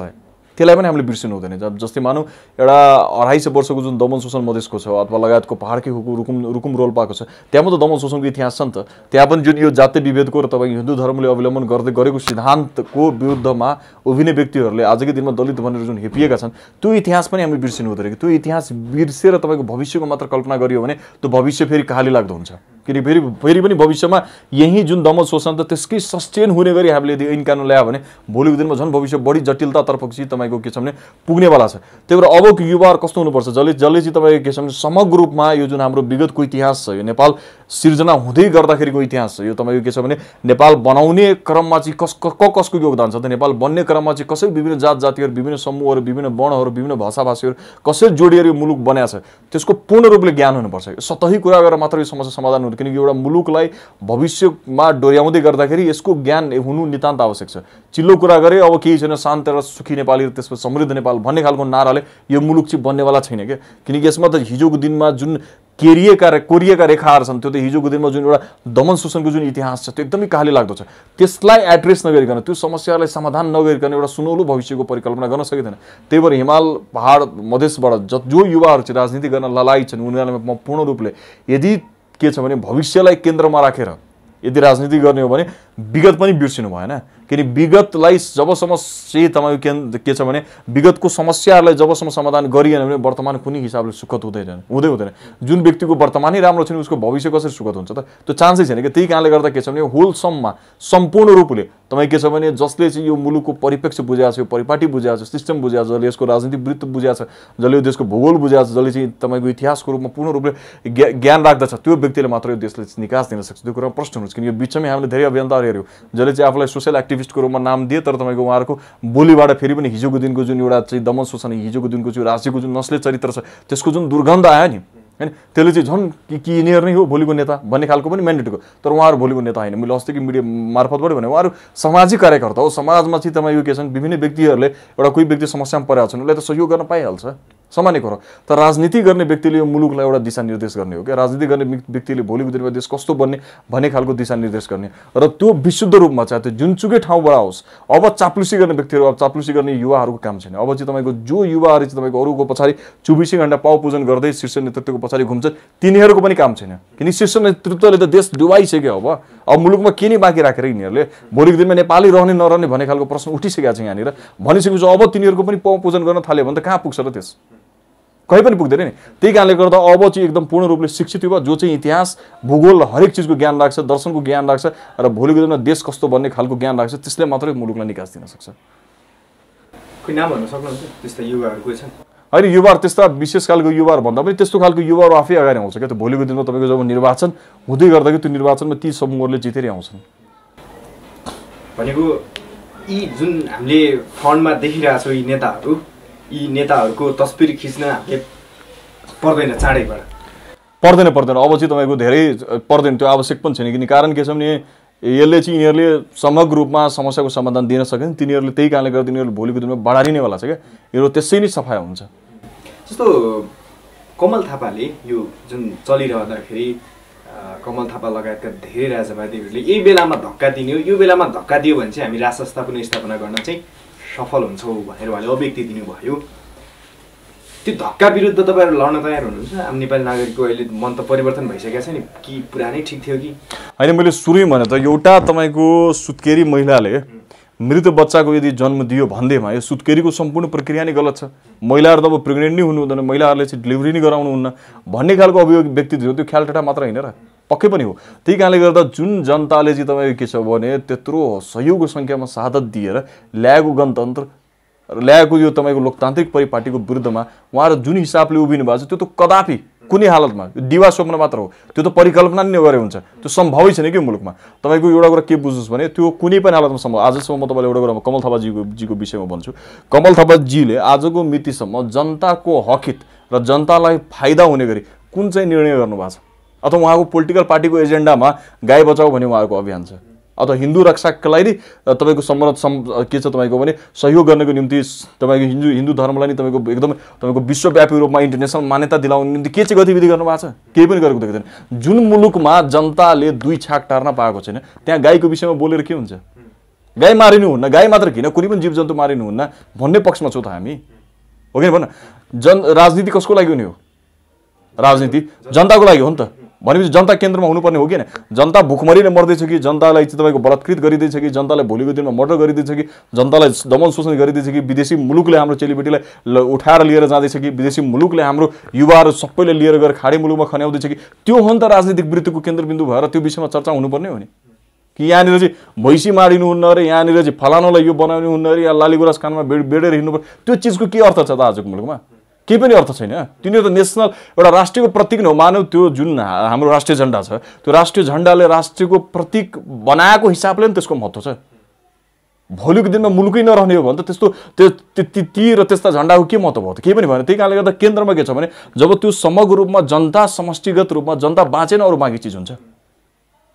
त्यसलाई पनि हामीले बिर्सिनु हुँदैन। जस्तै मानौँ एउटा 250 वर्षको जुन दमन शोषण मधेसको छ अथवा लगायतको पहाडकै रुकुम रोल्पाको छ, त्यहाँ त दमन शोषणको इतिहास छ नि त। त्यहाँ पनि जुन यो जातीय विभेदको र तपाईँको हिन्दू धर्मले अवलम्बन गर्दै गरेको सिद्धान्तको विरुद्धमा उभिने व्यक्तिहरूले आजकै दिनमा दलित भनेर जुन हेपिएका छन्, त्यो इतिहास पनि हामीले बिर्सिनु हुँदैन कि त्यो इतिहास बिर्सेर तपाईँको भविष्यको मात्र कल्पना गरियो भने त्यो भविष्य फेरि कहाली लाग्दो हुन्छ। किन फेरि पनि भविष्यमा यही जुन दमन शोषण त त्यसकै सस्टेन हुने गरी हामीले यदि ऐन कानुन ल्यायो भने भोलिको दिनमा झन् भविष्य बढी जटिलतातर्फ चाहिँ तपाईँको के छ भने पुग्नेवाला छ। त्यही भएर अबको युवाहरू कस्तो हुनुपर्छ, जसले चाहिँ तपाईँको के छ भने समग्र रूपमा यो जुन हाम्रो विगतको इतिहास छ, यो नेपाल सिर्जना हुँदै गर्दाखेरिको इतिहास छ, यो तपाईँको के छ भने नेपाल बनाउने क्रममा चाहिँ कसको योगदान छ त, नेपाल बन्ने क्रममा चाहिँ कसरी विभिन्न जात जातिहरू, विभिन्न समूहहरू, विभिन्न वर्णहरू, विभिन्न भाषाभाषीहरू कसरी जोडिएर यो मुलुक बनाएको छ, त्यसको पूर्ण रूपले ज्ञान हुनुपर्छ। सतही कुरा गरेर मात्र यो समस्या समाधान हुँदैन, किनकि एउटा मुलुकलाई भविष्यमा डोर्याउँदै गर्दाखेरि यसको ज्ञान हुनु नितान्त आवश्यक छ। चिल्लो कुरा गरे अब केही छैन, शान्त र सुखी नेपाली र त्यसपछि समृद्ध नेपाल भन्ने खालको नाराले यो मुलुक चाहिँ बन्नेवाला छैन क्या। किनकि यसमा त हिजोको दिनमा जुन कोरिएका रेखाहरू छन् त्यो त हिजोको दिनमा जुन एउटा दमन शोषणको जुन इतिहास छ त्यो एकदमै कहाली लाग्दो छ। त्यसलाई एड्रेस नगरिकन, त्यो समस्यालाई समाधान नगरिकन एउटा सुनौलो भविष्यको परिकल्पना गर्न सकिँदैन। त्यही भएर हिमाल पहाड मधेसबाट जो युवाहरू चाहिँ राजनीति गर्न ललायी छन् उनीहरूलाई म पूर्ण रूपले यदि के छ भने भविष्यलाई केन्द्रमा राखेर यदि राजनीति गर्ने हो भने विगत पनि बिर्सिनु भएन। किन विगतलाई जबसम्म चाहिँ तपाईँको के छ भने विगतको समस्याहरूलाई जबसम्म समाधान गरिएन भने वर्तमान कुनै हिसाबले सुखद हुँदैन। जुन व्यक्तिको वर्तमानै राम्रो छैन उसको भविष्य कसरी सुखद हुन्छ त, त्यो चान्सै छैन कि। त्यही कारणले गर्दा के छ भने होलसम्ममा सम्पूर्ण रूपले तपाईँ के छ भने जसले चाहिँ यो मुलुकको परिप्रेक्ष्य बुझाएको छ, यो परिपाटी बुझाएको छ, सिस्टम बुझाएको छ, जसले यसको राजनीतिक वृत्त बुझाएको छ, जसले यो देशको भूगोल बुझाएको छ, जसले चाहिँ तपाईँको इतिहासको रूपमा पूर्ण रूपले ज्ञान राख्दछ, त्यो व्यक्तिले मात्र यो देशले निकास दिन सक्छ। त्यो कुरा प्रश्न हुन्छ। किन यो बिचमै हामीले धेरै अभियन्ताहरू हेऱ्यौँ जसले चाहिँ आफूलाई सोसियल एक्टिभिस्टको रूपमा नाम दिए, तर तपाईँको उहाँहरूको बोलीबाट फेरि पनि हिजोको दिनको जुन एउटा चाहिँ दमन शोषण, हिजोको दिनको चाहिँ राज्यको जुन नस्ले चरित्र छ त्यसको जुन दुर्गन्ध आयो नि हैन, त्यसले चाहिँ झन् कि यिनीहरू नै हो भोलिको नेता भन्ने खालको पनि म्यान्डेटको। तर उहाँहरू भोलिको नेता होइन। मैले अस्तिको मिडिया मार्फतबाट भने उहाँहरू सामाजिक कार्यकर्ता हो। समाजमा चाहिँ तपाईँको के छन् विभिन्न व्यक्तिहरूले एउटा कोही व्यक्ति समस्यामा परेको छन् उसलाई त सहयोग गर्न पाइहाल्छ, सामान्य कुरो। तर राजनीति गर्ने व्यक्तिले यो मुलुकलाई एउटा दिशानिर्देश गर्ने हो क्या। राजनीति गर्ने व्यक्तिले भोलिको दिनमा देश कस्तो बन्ने भन्ने खालको दिशानिर्देश गर्ने र त्यो विशुद्ध रूपमा चाहिँ त्यो जुनसुकै ठाउँबाट आओस्। अब चाप्लुसी गर्ने व्यक्तिहरू, अब चाप्लुसी गर्ने युवाहरूको काम छैन। अब चाहिँ तपाईँको जो युवाहरू चाहिँ तपाईँको अरूको पछाडि 24 घण्टा पाउ पूजन गर्दै शीर्ष नेतृत्वको पछाडि घुम्छ तिनीहरूको पनि काम छैन। किन शीर्ष नेतृत्वले त देश डुबाइसक्यो। अब मुलुकमा के नै बाँकी राखेर यिनीहरूले भोलिको दिनमा नेपाली रहने नरहने भन्ने खालको प्रश्न उठिसकेको छ यहाँनिर। भनिसकेपछि अब तिनीहरूको पनि पाउ पूजन गर्न थाल्यो भने त कहाँ पुग्छ र देश, कहीँ पनि पुग्दैन नि। त्यही कारणले गर्दा अब चाहिँ एकदम पूर्ण रूपले शिक्षित युवा जो चाहिँ इतिहास भूगोल हरेक चिजको ज्ञान राख्छ, दर्शनको ज्ञान राख्छ र भोलिको दिनमा देश कस्तो बन्ने खालको ज्ञान राख्छ, त्यसले मात्रै मुलुकलाई निकास दिन सक्छ। कोही नाम भन्न सक्नुहुन्छ त्यस्ता युवाहरू कोही छन्? होइन, युवाहरू त्यस्ता विशेष खालको युवाहरू भन्दा पनि त्यस्तो खालको युवाहरू आफै अगाडि आउँछ क्या। त भोलिको दिनमा तपाईँको जब निर्वाचन हुँदै गर्दाखेरि त्यो निर्वाचनमा ती समूहहरूले जितेरै आउँछन्। भनेको यी जुन हामीले फन्डमा देखिरहेछौँ यी नेताहरूको तस्बिर खिच्न हामीले पर्दैन, चाँडैबाट पर्दैन। अब चाहिँ तपाईँको धेरै पर्दैन, त्यो आवश्यक पनि छैन। किन कारण के छ भने यसले चाहिँ यिनीहरूले समग्र रूपमा समस्याको समाधान दिन सकेन। तिनीहरूले त्यही कारणले गर्दा यिनीहरूले भोलिको दिनमा बढारिनेवाला छ क्या। यो त्यसै नै सफाइ हुन्छ। जस्तो कमल थापाले यो जुन चलिरहँदाखेरि कमल थापा लगायतका धेरै राजवादीहरूले यही बेलामा धक्का दिने हो, यो बेलामा धक्का दियो भने चाहिँ हामी राज संस्था पुनर्स्थापना गर्न चाहिँ सफल हुन्छौँ भनेर उहाँले अभिव्यक्ति दिनुभयो। त्यो धक्का विरुद्ध तपाईँहरू लड्न तयार हुनुहुन्छ? आम नेपाली नागरिकको अहिले मन त परिवर्तन भइसकेको छ नि, कि पुरानै ठिक थियो कि होइन? मैले सुरुमै भने त एउटा तपाईँको सुत्केरी महिलाले मृत बच्चाको यदि जन्म दियो भन्दैमा यो सुत्केरीको सम्पूर्ण प्रक्रिया नै गलत छ। महिलाहरू त अब प्रेग्नेन्ट नै हुनु हुँदैन, महिलाहरूले चाहिँ डेलिभरी नै गराउनुहुन्न भन्ने खालको अभिव्यक्ति दियो। त्यो ख्याल ठाटा मात्र होइन र, पक्कै पनि हो। त्यही कारणले गर्दा जुन जनताले चाहिँ तपाईँको के छ भने त्यत्रो सहयोगको सङ्ख्यामा शहादत दिएर ल्याएको गणतन्त्र ल्याएको यो तपाईँको लोकतान्त्रिक परिपाटीको विरुद्धमा उहाँहरू जुन हिसाबले उभिनु भएको छ त्यो त कदापि कुनै हालतमा दिवा स्वप्न मात्र हो। त्यो त परिकल्पना नै नगरे हुन्छ, त्यो सम्भवै छैन कि मुलुकमा। तपाईँको एउटा कुरा के बुझ्नुहोस् भने त्यो कुनै पनि हालतमा सम्भव। आजसम्म म तपाईँलाई एउटा कुरा कमल थापाजीको विषयमा भन्छु। कमल थापाजीले आजको मितिसम्म जनताको हकित र जनतालाई फाइदा हुने गरी कुन चाहिँ निर्णय गर्नुभएको छ? अथवा उहाँको पोलिटिकल पार्टीको एजेन्डामा गाई बचाऊ भन्ने उहाँहरूको अभियान छ, अथवा हिन्दू रक्षाका लागि तपाईँको के छ तपाईँको भने सहयोग गर्नको निम्ति तपाईँको हिन्दू धर्मलाई नि तपाईँको एकदम तपाईँको विश्वव्यापी रूपमा इन्टरनेसनल मान्यता दिलाउने निम्ति के चाहिँ गतिविधि गर्नुभएको छ? केही पनि गरेको देख्दैन। जुन मुलुकमा जनताले दुई छाक टार्न पाएको छैन त्यहाँ गाईको विषयमा बोलेर के हुन्छ? गाई मारिनुहुन्न, गाई मात्र किन कुनै पनि जीवजन्तु मारिनुहुन्न भन्ने पक्षमा छौँ त हामी, हो कि भन। राजनीति कसको लागि हुने हो? राजनीति जनताको लागि हो नि त। भनेपछि जनता केन्द्रमा हुनुपर्ने हो कि होइन? जनता भुखमरीले मर्दैछ कि, जनतालाई चाहिँ तपाईँको बलात्कृत गरिँदैछ कि, जनतालाई भोलिको दिनमा मर्डर गरिँदैछ कि, जनतालाई दमन शोषण गरिँदैछ कि, विदेशी मुलुकले हाम्रो चेलीबेटीलाई उठाएर लिएर जाँदैछ कि, विदेशी मुलुकले हाम्रो युवाहरू सबैले लिएर गएर खाडी मुलुकमा खन्याउँदैछ कि, त्यो हो नि त राजनीतिक वृत्तिको केन्द्रबिन्दु भएर त्यो विषयमा चर्चा हुनुपर्ने हो नि। कि यहाँनिर चाहिँ भैँसी मारिनुहुन्न अरे, यहाँनिर चाहिँ फलानालाई यो बनाउनु हुन्न अरे, या लालीगुराँस कानमा बेडेर हिँड्नु, त्यो चिजको के अर्थ छ त आजको मुलुकमा? केही पनि अर्थ छैन। तिनीहरू त नेसनल एउटा राष्ट्रियको प्रतीक नै हो। मानव त्यो जुन हाम्रो राष्ट्रिय झन्डा छ, त्यो राष्ट्रिय झन्डाले राष्ट्रियको प्रतीक बनाएको हिसाबले नि त्यसको महत्त्व छ। भोलिको दिनमा मुलुकै नरहने हो भने त त्यस्तो ती र त्यस्ता झन्डाको के महत्त्व भयो त? केही पनि भएन। त्यही कारणले गर्दा केन्द्रमा के छ भने जब त्यो समग्र रूपमा जनता समष्टिगत रूपमा जनता बाँचेन अरू बाँकी चिज हुन्छ।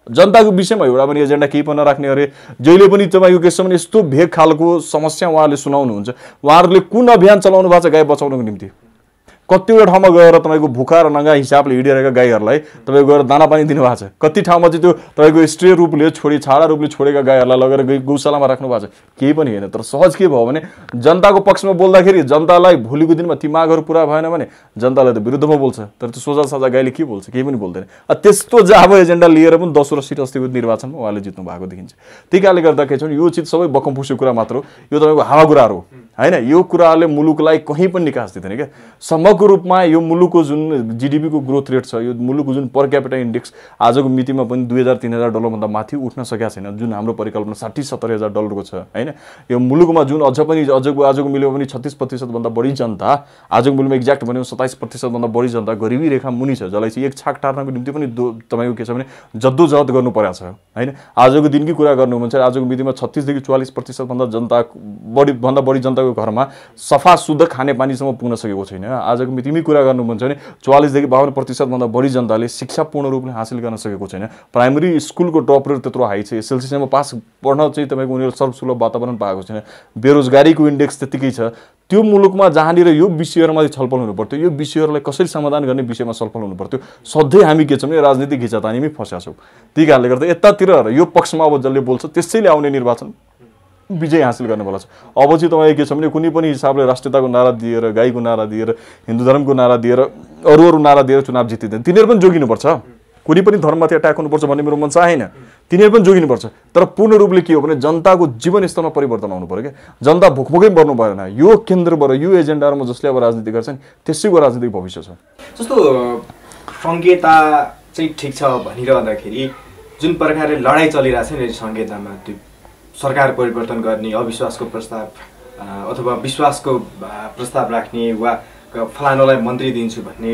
जनताको विषयमा एउटा पनि एजेन्डा केही पनि नराख्ने अरे, जहिले पनि तपाईँको के छ भने यस्तो भेग खालको समस्या उहाँहरूले सुनाउनुहुन्छ। उहाँहरूले कुन अभियान चलाउनु भएको छ गाई बचाउनको निम्ति? कतिवटा ठाउँमा गएर तपाईँको भुखा र नङ्गा हिसाबले हिँडिरहेका गाईहरूलाई तपाईँको गएर दाना पानी दिनुभएको छ। कति ठाउँमा चाहिँ त्यो तपाईँको स्ट्रे रूपले छाडा रूपले छोडेका गाईहरूलाई लगेर गौशालामा राख्नु भएको छ। केही पनि होइन। तर सहज के भयो भने जनताको पक्षमा बोल्दाखेरि जनतालाई भोलिको दिनमा ती मागहरू पुरा भएन भने जनतालाई त विरुद्धमा बोल्छ। तर त्यो सोझा साझा गाईले के बोल्छ? केही पनि बोल्दैन। त्यस्तो जाबो एजेन्डा लिएर पनि 10वटा सिट अस्तिको निर्वाचनमा उहाँले जित्नु भएको देखिन्छ। त्यही कारणले गर्दा के छ भने यो चिज सबै बकमफुसको कुरा मात्र हो। यो तपाईँको हावा कुराहरू हो होइन। यो कुराहरूले मुलुकलाई कहीँ पनि निकास दिँदैन क्या। समग्र रूपमा यो मुलुकको जुन जीडीपीको ग्रोथ रेट छ, यो मुलुकको जुन पर क्यापिटा इन्डेक्स आजको मितिमा पनि $2,000-3,000 भन्दा माथि उठ्न सकेका छैन। जुन हाम्रो परिकल्पना $60-70 हजार को छ होइन। यो मुलुकमा जुन आजको मिलेमा पनि 36% भन्दा बढी जनता, आजको मिलमा एक्ज्याक्ट भन्यो 27% भन्दा बढी जनता गरिबी रेखा मुनि छ, जसलाई चाहिँ एक छाक टार्नको निम्ति पनि तपाईँको के छ भने जद्दोजहद गर्नु परेको छ होइन। आजको दिनकै कुरा गर्नु भने चाहिँ आजको मितिमा 36 देखि 44% भन्दा जनता भन्दा बढी जनताको घरमा सफा शुद्ध खानेपानीसम्म पुग्न सकेको छैन। आजको मितिमै कुरा गर्नु भन्छ भने 44 देखि 52% भन्दा बढी जनताले शिक्षा पूर्ण रूपले हासिल गर्न सकेको छैन। प्राइमरी स्कुलको ड्रप रेट त्यत्रो हाई छ। एसएलसीसम्म पास पढ्न चाहिँ तपाईँको उनीहरू सर्वसुलभ वातावरण पाएको छैन। बेरोजगारीको इन्डेक्स त्यतिकै छ। त्यो मुलुकमा जहाँनिर यो विषयहरूमा छलफल हुनु पर्थ्यो, यो विषयहरूलाई कसरी समाधान गर्ने विषयमा छलफल हुनु पर्थ्यो। सधैँ हामी के छौँ भने राजनीतिक घिचातानीमै फँसेका छौँ। त्यही कारणले गर्दा यतातिर यो पक्षमा अब जसले बोल्छ त्यसैले आउने निर्वाचन विजय हासिल गर्नेवाला छ। अब चाहिँ तपाईँ के छ भने कुनै पनि हिसाबले राष्ट्रियताको नारा दिएर, गाईको नारा दिएर, हिन्दू धर्मको नारा दिएर, अरू नारा दिएर चुनाव जितिँदैन। तिनीहरू पनि जोगिनुपर्छ। कुनै पनि धर्ममाथि अट्याक हुनुपर्छ भन्ने मेरो मन चाहेन। तिनीहरू पनि जोगिनुपर्छ। तर पूर्ण रूपले के हो भने जनताको जीवन स्तरमा परिवर्तन आउनु पर्यो क्या। जनता भुकभुकै बढ्नु भएन। यो केन्द्रबाट यो एजेन्डाहरूमा जसले अब राजनीति गर्छन् त्यसैको राजनीतिक भविष्य छ। जस्तो संहिता चाहिँ ठिक छ भनिरहँदाखेरि जुन प्रकारले लडाइँ चलिरहेको छ नि संहितामा, त्यो सरकार परिवर्तन गर्ने, अविश्वासको प्रस्ताव अथवा विश्वासको प्रस्ताव राख्ने वा फलानोलाई मन्त्री दिन्छु भन्ने,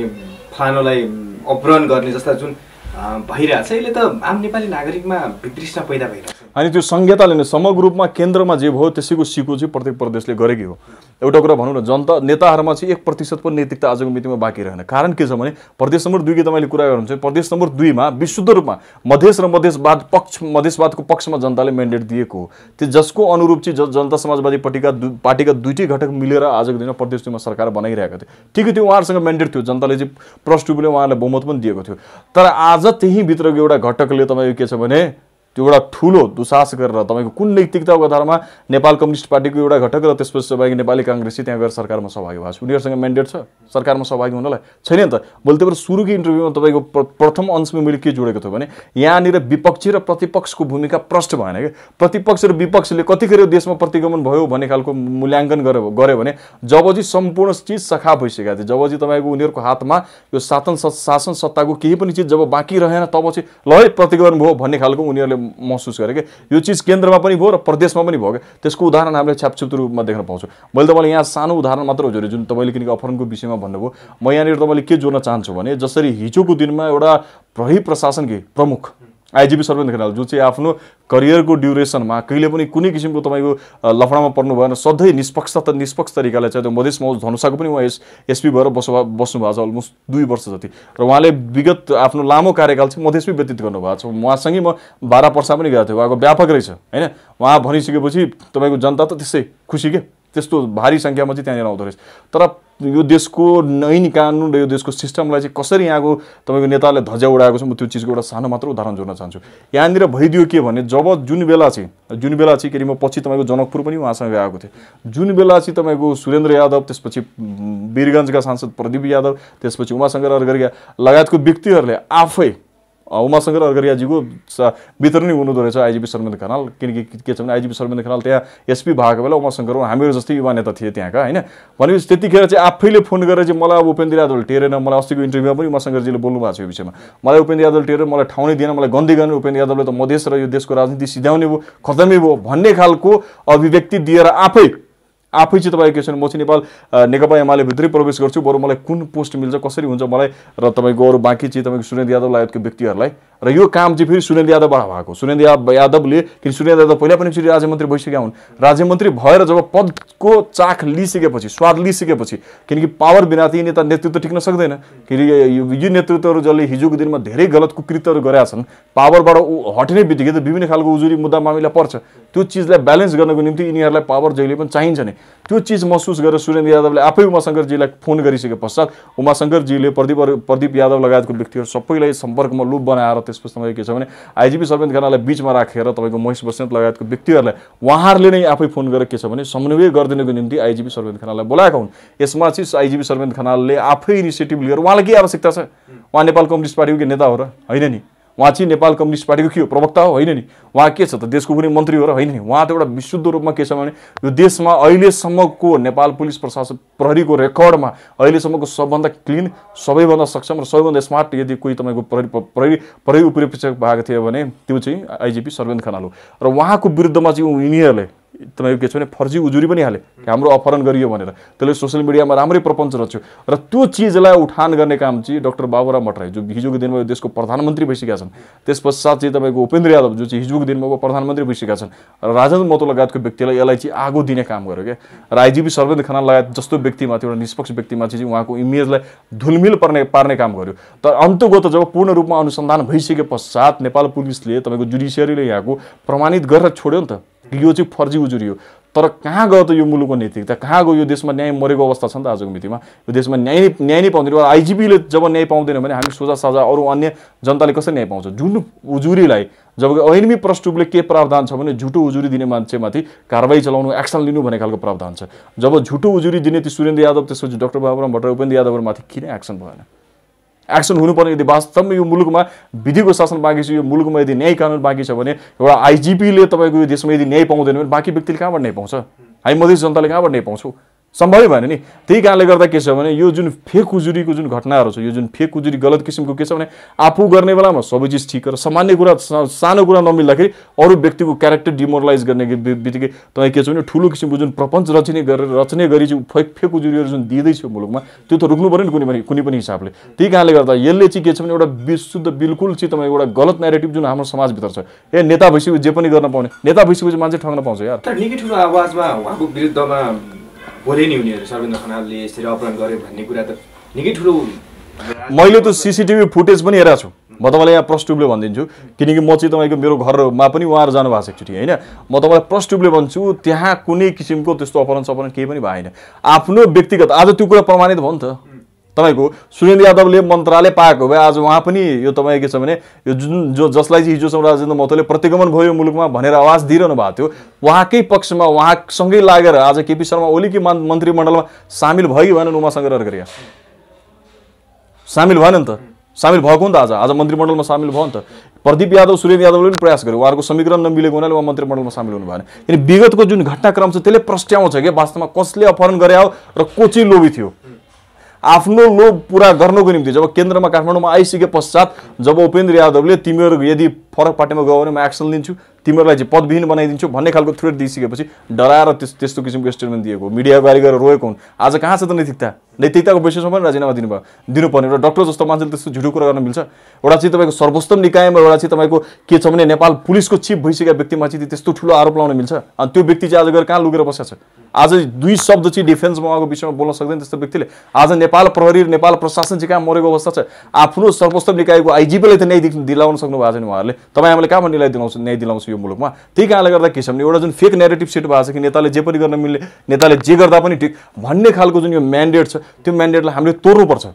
फलानोलाई अपहरण गर्ने जस्ता जुन भइरहेछ, यसले त आम नेपाली नागरिकमा वितृष्णा पैदा भइरहेछ। अनि त्यो संहिताले नै समग्र रूपमा केन्द्रमा जे भयो त्यसैको सिको चाहिँ प्रत्येक प्रदेशले गरेकै हो। एउटा कुरा भनौँ न, जनता नेताहरूमा चाहिँ 1% पनि नैतिकता आजको मितिमा बाँकी रहेन। कारण के छ भने प्रदेश नम्बर 2 की तपाईँले कुरा गर्नुहुन्छ, प्रदेश नम्बर 2 मा विशुद्ध रूपमा मधेस र मधेसवादको पक्षमा जनताले म्यान्डेट दिएको हो। त्यो जसको अनुरूप चाहिँ जनता समाजवादी पार्टीका दुईटै घटक मिलेर आजको दिनमा प्रदेश 2 मा सरकार बनाइरहेका थिए। ठिकै त्यो उहाँहरूसँग म्यान्डेट थियो, जनताले चाहिँ +2ले उहाँहरूलाई बहुमत पनि दिएको थियो। तर आज त्यही भित्रको एउटा घटकले तपाईँको के छ भने त्यो एउटा ठुलो दुस्साहस गरेर तपाईँको कुन नैतिकताको आधारमा नेपाल कम्युनिस्ट पार्टीको एउटा घटक र त्यसपछि तपाईँको नेपाली काङ्ग्रेस त्यहाँ गएर सरकारमा सहभागी भएको छ। उनीहरूसँग म्यान्डेट छ सरकारमा सहभागी हुनलाई? छैन नि त। बोल्दै पर सुरुको इन्टरभ्यूमा तपाईँको प्रथम अंशमा मैले के जोडेको थियो भने यहाँनिर विपक्षी र प्रतिपक्षको भूमिका प्रष्ट भएन क्या। प्रतिपक्ष र विपक्षले कतिखेर देशमा प्रतिगमन भयो भन्ने खालको मूल्याङ्कन गर्यो भने जब चाहिँ सम्पूर्ण चिज सखा भइसकेका थिए, जब चाहिँ तपाईँको उनीहरूको हातमा यो शासन सत्ताको केही पनि चिज जब बाँकी रहेन, तब चाहिँ ल है प्रतिगमन भयो भन्ने खालको उनीहरूले महसुस गरे क्या। यो चिज केन्द्रमा पनि भयो र प्रदेशमा पनि भयो क्या। त्यसको उदाहरण हामीले छ्यापछुप रूपमा देख्न पाउँछौँ। मैले तपाईँलाई यहाँ सानो उदाहरण मात्र जोडेँ, जुन तपाईँले किनकि अपहरणको विषयमा भन्नुभयो। म यहाँनिर तपाईँले के जोड्न चाहन्छु भने जसरी हिजोको दिनमा एउटा प्रहरी प्रशासनकी प्रमुख आइजिपी सर्वेन्द्र खनाल जो चाहिँ आफ्नो करियरको ड्युरेसनमा कहिले पनि कुनै किसिमको तपाईँको लफडामा पर्नु भएन, सधैँ निष्पक्ष तरिकाले चाहिँ त्यो मधेस मौज धनुषाको पनि उहाँ एसपी भएर बस्नु भएको छ अलमोस्ट 2 वर्ष जति। र उहाँले विगत आफ्नो लामो कार्यकाल चाहिँ मधेसमै व्यतीत गर्नुभएको छ। उहाँसँगै म 12 पर्सा पनि गएको थिएँ। उहाँको व्यापक रहेछ होइन। उहाँ भनिसकेपछि तपाईँको जनता त त्यसै खुसी के त्यस्तो भारी सङ्ख्यामा चाहिँ त्यहाँनिर आउँदो रहेछ। तर यो देशको ऐन कानुन र यो देशको सिस्टमलाई चाहिँ कसरी यहाँको तपाईँको नेताले ध्वजा उडाएको छ, म त्यो चिजको एउटा सानो मात्र उदाहरण जोड्न चाहन्छु। यहाँनिर भइदियो के भने जब जुन बेला चाहिँ के अरे म पछि तपाईँको जनकपुर पनि उहाँसँग गएको थिएँ, जुन बेला चाहिँ तपाईँको सुरेन्द्र यादव, त्यसपछि वीरगञ्जका सांसद प्रदीप यादव, त्यसपछि उमाशङ्कर अर्घरिया लगायतको व्यक्तिहरूले आफै उमाशङ्कर अर्घरियाजीको वितरण हुनुहुँदो रहेछ आइजिपी सर्वेन्द्र खनाल। किनकि के छ भने आइजिपी सर्वेन्द्र खनाल त्यहाँ एसपी भएको बेला उमाशङ्कर हामीहरू जस्तै युवा नेता थिए त्यहाँका, होइन। भनेपछि त्यतिखेर चाहिँ आफैले फोन गरेर चाहिँ मलाई अब उपेन्द्र यादवले टेरेन, मलाई अस्तिको इन्टरभ्यूमा पनि उमाशङ्करजीले बोल्नु भएको छ यो विषयमा, मलाई उपेन्द्र यादवले टेरेर मलाई ठाउँ नै दिएन, मलाई गन्दी गर्ने, उपेन्द्र यादवले त मधेस र यो देशको राजनीति सिध्याउने भयो, खतमै भयो भन्ने खालको अभिव्यक्ति दिएर आफै चाहिँ तपाईँको के छ भने म चाहिँ नेपाल नेकपा एमाले भित्रै प्रवेश गर्छु, बरु मलाई कुन पोस्ट मिल्छ, कसरी हुन्छ मलाई र तपाईँको अरू बाँकी चाहिँ तपाईँको सुरेन्द्र यादव लगायतको व्यक्तिहरूलाई। र यो काम चाहिँ फेरि सुरेन्द्र यादवबाट भएको। सुरेन्द्र यादवले किन सुरेन्द्र यादव पहिला पनि फेरि राज्यमन्त्री भइसकेका हुन्। राज्यमन्त्री भएर जब पदको चाख लिइसकेपछि, स्वाद लिइसकेपछि, किनकि पावर बिना ती नेता नेतृत्व टिक्न सक्दैन। किनकि यो नेतृत्वहरू जसले हिजोको दिनमा धेरै गलत कुकृत्यहरू गरेका छन्, पावरबाट हट्ने बित्तिकै त विभिन्न खालको उजुरी मुद्दा मामिला पर्छ। त्यो चिजलाई ब्यालेन्स गर्नको निम्ति यिनीहरूलाई पावर जहिले पनि चाहिन्छ नै। त्यो चिज महसुस गरेर सुरेन्द्र यादवले आफै उमाशङ्करजीलाई फोन गरिसके पश्चात उमाशङ्करजीले प्रदीप यादव लगायतको व्यक्तिहरू सबैलाई सम्पर्कमा लुप बनाएर त्यसपछि तपाईँको के छ भने आइजिपी सर्वेन्द्र खनाललाई बिचमा राखेर तपाईँको महेश बस्नेत लगायतको व्यक्तिहरूलाई उहाँहरूले नै आफै फोन गरेर के छ भने समन्वय गरिदिनको निम्ति आइजिपी सर्वेन्द्र खनाललाई बोलाएका हुन्। यसमा चाहिँ आइजिपी सर्वेन्द्र खनालले आफै इनिसिएटिभ लिएर उहाँलाई के आवश्यकता छ? उहाँ नेपाल कम्युनिस्ट पार्टीको के नेता हो र? होइन नि। उहाँ चाहिँ नेपाल कम्युनिस्ट पार्टीको के हो? प्रवक्ता हो? होइन नि। उहाँ के छ त? देशको कुनै मन्त्री हो र? होइन नि। उहाँ त एउटा विशुद्ध रूपमा के छ भने यो देशमा अहिलेसम्मको नेपाल पुलिस प्रशासन प्रहरीको रेकर्डमा अहिलेसम्मको सबभन्दा क्लिन, सबैभन्दा सक्षम र सबैभन्दा स्मार्ट यदि कोही तपाईँको प्रहरी उपरीक्षक भएको थियो भने त्यो चाहिँ आइजिपी सर्वेन्द्र खनाल हो। र उहाँको विरुद्धमा चाहिँ यिनीहरूले तपाईँको के छ भने फर्जी उजुरी पनि हाले हाम्रो अपहरण गरियो भनेर, त्यसले सोसियल मिडियामा राम्रै प्रपञ्च रच्यो। र त्यो चिजलाई उठान गर्ने काम चाहिँ डाक्टर बाबुराम भट्टराई जो हिजोको दिनमा यो देशको प्रधानमन्त्री भइसकेका छन्, त्यस पश्चात चाहिँ तपाईँको उपेन्द्र यादव जो चाहिँ हिजोको दिनमा प्रधानमन्त्री भइसकेका छन्, र राजेन्द्र महतो लगायतको व्यक्तिलाई यसलाई चाहिँ आगो दिने काम गर्यो क्या। र आइजिपी सर्वेन्द्र खनाल लगायत जस्तो व्यक्तिमाथि, एउटा निष्पक्ष व्यक्तिमाथि चाहिँ उहाँको इमेजलाई धुलमिल पार्ने काम गर्यो। तर अन्तगत जब पूर्ण रूपमा अनुसन्धान भइसके पश्चात नेपाल पुलिसले तपाईँको जुडिसियरीले यहाँको प्रमाणित गरेर छोड्यो नि त यो चाहिँ फर्जी उजुरी हो। तर कहाँ गयो त यो मुलुकको नैतिकता? कहाँ गयो? यो देशमा न्याय मरेको अवस्था छ नि त आजको मितिमा। यो देशमा न्याय नै पाउँदैन। आइजिपीले जब न्याय पाउँदैन भने हामी सोझा साझा अरू अन्य जनताले कसरी न्याय पाउँछ? जुन उजुरीलाई जब ऐनमी प्रष्टुपले के प्रावधान छ भने झुटो उजुरी दिने मान्छेमाथि कारबाही चलाउनु, एक्सन लिनु भन्ने खालको प्रावधान छ। जब झुटो उजुरी दिने ती सुरेन्द्र यादव, त्यसपछि डाक्टर बाबुराम भट्टराई, उपेन्द्र यादवहरूमाथि किन एक्सन भएन? एक्सन हुनुपर्ने। यदि वास्तवमा यो मुलुकमा विधिको शासन बाँकी छ, यो मुलुकमा यदि न्याय कानुन बाँकी छ भने एउटा आइजिपीले तपाईँको यो देशमा यदि न्याय पाउँदैन भने बाँकी व्यक्तिले कहाँबाट न्याय पाउँछ? हामी मधेस जनताले कहाँबाट न्याय पाउँछौँ? सम्भवै भएन नि। त्यही कारणले गर्दा के छ भने यो जुन फेक उजुरीको जुन घटनाहरू छ, यो जुन फेक उजुरी गलत किसिमको के छ भने आफू गर्ने बेलामा सबै चिज ठिक र सामान्य कुरा सानो कुरा नमिल्दाखेरि अरू व्यक्तिको क्यारेक्टर डिमोरलाइज गर्ने बित्तिकै तपाईँ के छ भने ठुलो किसिमको जुन प्रपञ्च रचने गरी चाहिँ फेक उजुरीहरू जुन दिँदैछ मुलुकमा त्यो त रोक्नु पऱ्यो नि कुनै पनि हिसाबले। त्यही कारणले गर्दा यसले चाहिँ के छ भने एउटा विशुद्ध बिल्कुल चाहिँ तपाईँ एउटा गलत नेरेटिभ जुन हाम्रो समाजभित्र छ, नेता भइसकेपछि जे पनि गर्न पाउने, नेता भइसकेपछि मान्छे ठग्न पाउँछ यार। तर निकै ठुलो आवाजमा उहाँको विरुद्धमा बोले नि उनीहरू, सर्वेन्द्र खनालले यसरी अपहरण गर्यो भन्ने कुरा त निकै ठुलो। मैले त सिसिटिभी फुटेज पनि हेरेको छु। म तपाईँलाई यहाँ प्रष्टुपले भनिदिन्छु, किनकि म चाहिँ तपाईँको मेरो घरमा पनि उहाँहरू जानु भएको छ एकचोटि, होइन। म तपाईँलाई प्रष्टुपले भन्छु त्यहाँ कुनै किसिमको त्यस्तो अपहरण केही पनि भएन। आफ्नो व्यक्तिगत आज त्यो कुरा प्रमाणित भयो नि त। तपाईँको सुरेन्द्र यादवले मन्त्रालय पाएको भए आज उहाँ पनि यो तपाईँ के छ भने यो जसलाई चाहिँ हिजोसम्म राजेन्द्र महतोले प्रतिगमन भयो मुलुकमा भनेर आवाज दिइरहनु भएको थियो, उहाँकै पक्षमा उहाँसँगै लागेर आज केपी शर्मा ओलीकी मन्त्रीमण्डलमा सामेल भयो भएन उमाशङ्कर अर्घरिया? सामेल भएन नि त। सामेल भएको नि त। आज मन्त्रीमण्डलमा सामेल भयो नि त। प्रदीप यादव, सुरेन्द्र यादवले पनि प्रयास गर्यो, उहाँहरूको समीकरण नमिलेको हुनाले उहाँ मन्त्रीमण्डलमा सामेल हुनु भएन। किन विगतको जुन घटनाक्रम छ त्यसले प्रस्ट्याउँछ कि वास्तवमा कसले अपहरण गरे हो र को चाहिँ लोभी थियो। आफ्नो लोभ पूरा गर्नको निम्ति जब केन्द्रमा काठमाडौँमा आइसके पश्चात जब उपेन्द्र यादवले तिमीहरू यदि फरक पार्टीमा गयो भने म एक्सन लिन्छु, तिमीहरूलाई चाहिँ पदविहीन बनाइदिन्छु भन्ने खालको थ्रेट दिइसकेपछि डराएर त्यस्तो किसिमको स्टेटमेन्ट दिएको, मिडिया गाली गरेर रोएको हुन्। आज कहाँ छ त नैतिकताको बेसिसमा पनि राजीनामा दिनुपर्ने। एउटा डक्टर जस्तो मान्छेले त्यस्तो झुटो कुरा गर्न मिल्छ? एउटा चाहिँ तपाईँको सर्वोत्तम निकायमा एउटा चाहिँ तपाईँको के छ भने नेपाल पुलिसको चिफ भइसकेका व्यक्तिमा चाहिँ त्यस्तो ठुलो आरोप लगाउन मिल्छ? अनि त्यो व्यक्ति चाहिँ आज गएर कहाँ लुकेर बसेको छ? आज दुई शब्द चाहिँ डिफेन्समा उहाँको विषयमा बोल्न सक्दैन त्यस्तो व्यक्तिले। आज नेपाल प्रहरी र नेपाल प्रशासन चाहिँ कहाँ मरेको अवस्था छ? आफ्नो सर्वोत्तम निकायको आइजिपीलाई त न्याय दिलाउन सक्नु भएको छैन उहाँहरूले। तपाईँ हामीलाई कहाँबाट न्याय दिलाउँछ यो मुलुकमा? त्यही कारणले गर्दा के छ भने एउटा जुन फेक नेरेटिभ सेट भएको छ कि नेताले जे पनि गर्न मिल्ने, नेताले जे गर्दा पनि ठिक भन्ने खालको जुन यो म्यान्डेट छ त्यो म्यान्डेटलाई हामीले तोड्नुपर्छ।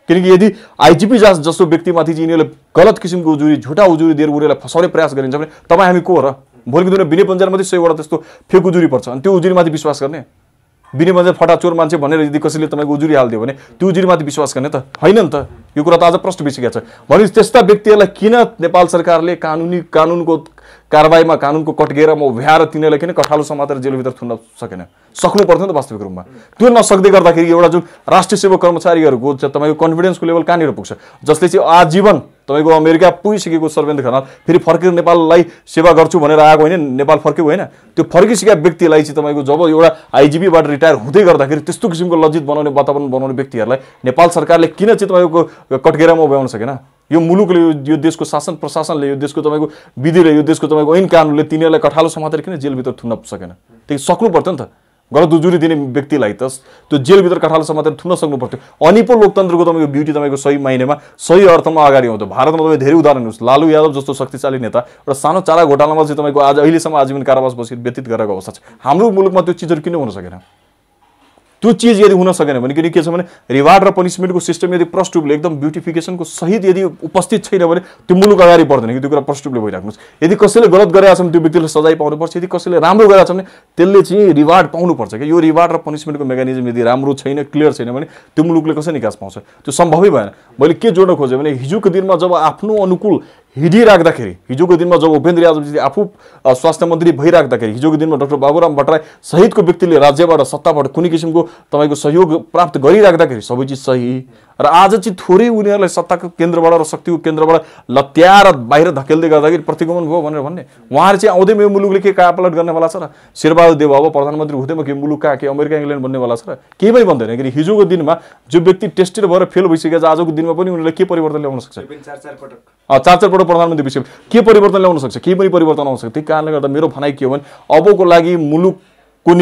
किनकि यदि आइजिपी जस्तो व्यक्तिमाथि चाहिँ यिनीहरूले गलत किसिमको उजुरी, झुटा उजुरी दिएर उनीहरूलाई फसाउने प्रयास गरिन्छ भने तपाईँ हामी को हो र? भोलिको दिनमा विनय बन्जारमा मात्रै 100 वटा त्यस्तो फेक उजुरी पर्छ अनि त्यो उजुरीमाथि विश्वास गर्ने? विनय बन्जार फटाचोर मान्छे भनेर यदि कसैले तपाईँको उजुरी हालिदियो भने त्यो उजुरीमाथि विश्वास गर्ने त होइन नि त? यो कुरा त आज प्रश्न भइसकेको छ। भनेपछि त्यस्ता व्यक्तिहरूलाई किन नेपाल सरकारले कानुनको कारबाहीमा, कानुनको कटघेरामा उभ्याएर तिनीहरूलाई किन कठालो समातेर जेलभित्र थुन्न सकेन? सक्नु पर्थ्यो नि त वास्तविक रूपमा। त्यो नसक्दै गर्दाखेरि एउटा जुन राष्ट्रिय सेवा कर्मचारीहरूको तपाईँको कन्फिडेन्सको लेभल कहाँनिर पुग्छ? जसले चाहिँ आजीवन तपाईँको अमेरिका पुगिसकेको सर्वेन्द्र खनाल फेरि फर्केर नेपाललाई सेवा गर्छु भनेर आएको होइन, नेपाल फर्केको होइन। त्यो फर्किसकेका व्यक्तिलाई चाहिँ तपाईँको जब एउटा आइजिपीबाट रिटायर हुँदै गर्दाखेरि त्यस्तो किसिमको लज्जित बनाउने वातावरण बनाउने व्यक्तिहरूलाई नेपाल सरकारले किन चाहिँ तपाईँको कटघेरामा उभ्याउन सकेन? यो मुलुकले, यो देशको शासन प्रशासनले, यो देशको तपाईँको विधिले, यो देशको तपाईँको ऐन कानुनले तिनीहरूलाई कठालो समातेर किन जेलभित्र थुन्न सकेन? त्यही सक्नु पर्थ्यो नि त। गलत उजुरी दिने व्यक्तिलाई त त्यो जेलभित्र कठालो समातेर थुन्न सक्नु पर्थ्यो। अनि पो लोकतन्त्रको तपाईँको ब्युटी तपाईँको सही मायनेमा, सही अर्थमा अगाडि आउँथ्यो। भारतमा तपाईँ धेरै उदाहरण हेर्नुहोस्। लालु यादव जस्तो शक्तिशाली नेता एउटा सानो चारा घोटालामा चाहिँ तपाईँको आज अहिलेसम्म आजीवन कारावास व्यतीत गरेको अवस्था छ। हाम्रो मुलुकमा त्यो चिजहरू किन हुन सकेन? त्यो चिज यदि हुन सकेन भने किन के छ भने रिवार्ड र पनिसमेन्टको सिस्टम यदि प्रष्ट रूपले एकदम ब्युटिफिकेसनको सहित यदि उपस्थित छैन भने त्यो मुलुक अगाडि बढ्दैन कि त्यो कुरा प्रष्ट रूपले भइराख्नुहोस्। यदि कसैले गलत गरेका छ भने त्यो व्यक्तिले सजाय पाउनुपर्छ, यदि कसैले राम्रो गरेका छ भने त्यसले चाहिँ रिवार्ड पाउनुपर्छ कि यो रिवार्ड र पनिसमेन्टको मेकानिजम यदि राम्रो छैन, क्लियर छैन भने त्यो मुलुकले कसरी निकास पाउँछ? त्यो सम्भवै भएन। मैले के जोड्न खोजेँ भने हिजोको दिनमा जब आफ्नो अनुकूल हिँडिराख्दाखेरि, हिजोको दिनमा जब उपेन्द्र यादवजी आफू स्वास्थ्य मन्त्री भइराख्दाखेरि, हिजोको दिनमा डाक्टर बाबुराम भट्टराई सहितको व्यक्तिले राज्यबाट, सत्ताबाट कुनै किसिमको तपाईँको सहयोग प्राप्त गरिराख्दाखेरि सबै चिज सही। र आज चाहिँ थोरै उनीहरूलाई सत्ताको केन्द्रबाट र शक्तिको केन्द्रबाट लत्याएर बाहिर धकेल्दै गर्दाखेरि प्रतिगमन भयो भनेर भन्ने। उहाँहरू चाहिँ आउँदैमा यो मुलुकले के कायापलट गर्नेवाला छ र? शेरबहादुर देउवा अब प्रधानमन्त्री हुँदैमा के मुलुक कहाँ, के अमेरिका इङ्ल्यान्ड बन्नेवाला छ र? केही पनि भन्दैन। किन हिजोको दिनमा जो व्यक्ति टेस्टेड भएर फेल भइसकेको छ, आजको दिनमा पनि उनीहरूले के परिवर्तन ल्याउन सक्छ? 4 पटक प्रधानमन्त्री भइसक्यो, के परिवर्तन ल्याउन सक्छ? केही पनि परिवर्तन आउन सक्छ। त्यही कारणले गर्दा मेरो भनाइ के हो भने अबको लागि मुलुकको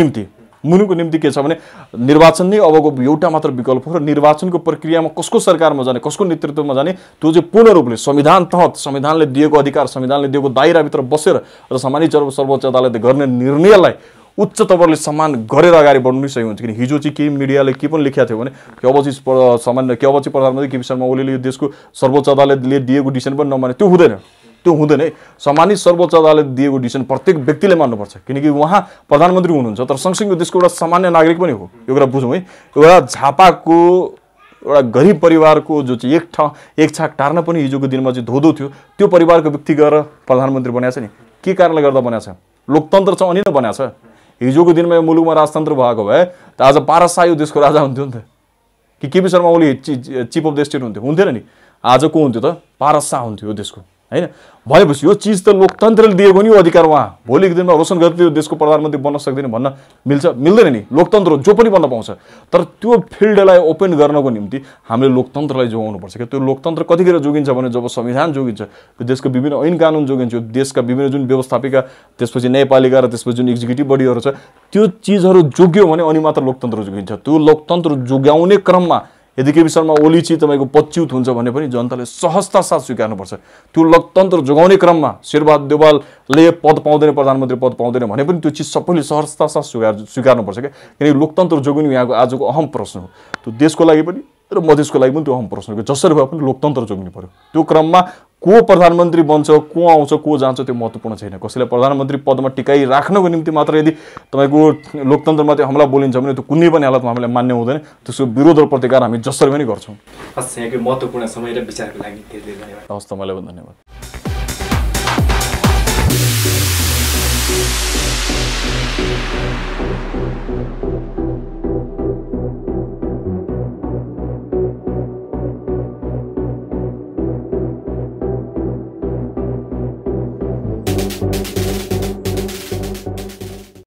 निम्ति के छ भने निर्वाचन नै अबको एउटा मात्र विकल्प हो। र निर्वाचनको प्रक्रियामा कसको सरकारमा जाने, कसको नेतृत्वमा जाने, त्यो चाहिँ पूर्ण रूपले संविधान तहत, संविधानले दिएको अधिकार, संविधानले दिएको दायराभित्र बसेर र सामान्य सर्वोच्च अदालतले गर्ने निर्णयलाई उच्च तवरले सम्मान गरेर अगाडि बढ्नु नै सही हुन्छ। किन हिजो चाहिँ केही मिडियाले के पनि लेखेको थियो भने अब चाहिँ प्रधानमन्त्री केपी शर्मा ओलीले यो देशको सर्वोच्च अदालतले दिएको डिसिसन पनि नमाने, त्यो हुँदैन है। सम्मानित सर्वोच्च अदालत दिएको डिसिसन प्रत्येक व्यक्तिले मान्नुपर्छ, किनकि उहाँ प्रधानमन्त्री हुनुहुन्छ तर सँगसँगै देशको एउटा सामान्य नागरिक पनि हो। यो कुरा बुझौँ है। एउटा झापाको एउटा गरिब परिवारको जो चाहिँ एक छाक टार्न पनि हिजोको दिनमा चाहिँ धोधो थियो, त्यो परिवारको व्यक्ति गएर प्रधानमन्त्री बनाएको छ नि। के कारणले गर्दा बनाएको छ? लोकतन्त्र छ अनि नै बनाएको छ। हिजोको दिनमा यो मुलुकमा राजतन्त्र भएको भए त आज पारस शाह यो देशको राजा हुन्थ्यो नि त, कि KP Sharma Oli chief of the state हुन्थेन नि? आज को हुन्थ्यो त? पारस शाह हुन्थ्यो यो देशको, होइन? भनेपछि यो चिज त लोकतन्त्रले दिएको नि अधिकार। उहाँ भोलिको दिनमा रोशन गतिले देशको प्रधानमन्त्री बन्न सक्दैन भन्न मिल्दैन नि। लोकतन्त्र जो पनि बन्न पाउँछ, तर त्यो फिल्डलाई ओपन गर्नको निम्ति हामीले लोकतन्त्रलाई जोगाउनुपर्छ। क्या त्यो लोकतन्त्र कतिखेर जोगिन्छ भने जब संविधान जोगिन्छ, यो देशको विभिन्न ऐन कानुन जोगिन्छ, यो देशका विभिन्न जुन व्यवस्थापिका, त्यसपछि न्यायपालिका र त्यसपछि जुन एक्जिक्युटिभ बडीहरू छ, त्यो चिजहरू जोग्यो भने अनि मात्र लोकतन्त्र जोगिन्छ। त्यो लोकतन्त्र जोगाउने क्रममा यदि केपी शर्मा ओली चाहिँ तपाईँको पच्युत हुन्छ भने पनि जनताले सहजता साथ स्वीकार्नुपर्छ। त्यो लोकतन्त्र जोगाउने क्रममा शेरबहादुर देउवाले पद पाउँदैन, प्रधानमन्त्री पद पाउँदैन भने पनि त्यो चिज सबैले सहजता साथ स्वीकार्नुपर्छ क्या। किनकि लोकतन्त्र जोगिनु यहाँको आजको अहम प्रश्न हो। त्यो देशको लागि पनि र मधेसको लागि पनि त्यो अहम प्रश्न हो। जसरी भए पनि लोकतन्त्र जोग्नु पर्यो। त्यो क्रममा को प्रधानमन्त्री बन्छ, को आउँछ, को जान्छ त्यो महत्त्वपूर्ण छैन। कसैलाई प्रधानमन्त्री पदमा टिकाइ राख्नको निम्ति मात्र यदि तपाईँको लोकतन्त्रमाथि हमला बोलिन्छ भने त्यो कुनै पनि हालतमा हामीले मान्य हुँदैन। त्यसको विरोध र प्रतिकार हामी जसरी पनि गर्छौँ। हस्, यहाँको महत्त्वपूर्ण समय र विचारको लागि धेरै धेरै धन्यवाद। हस्, तपाईँलाई पनि धन्यवाद।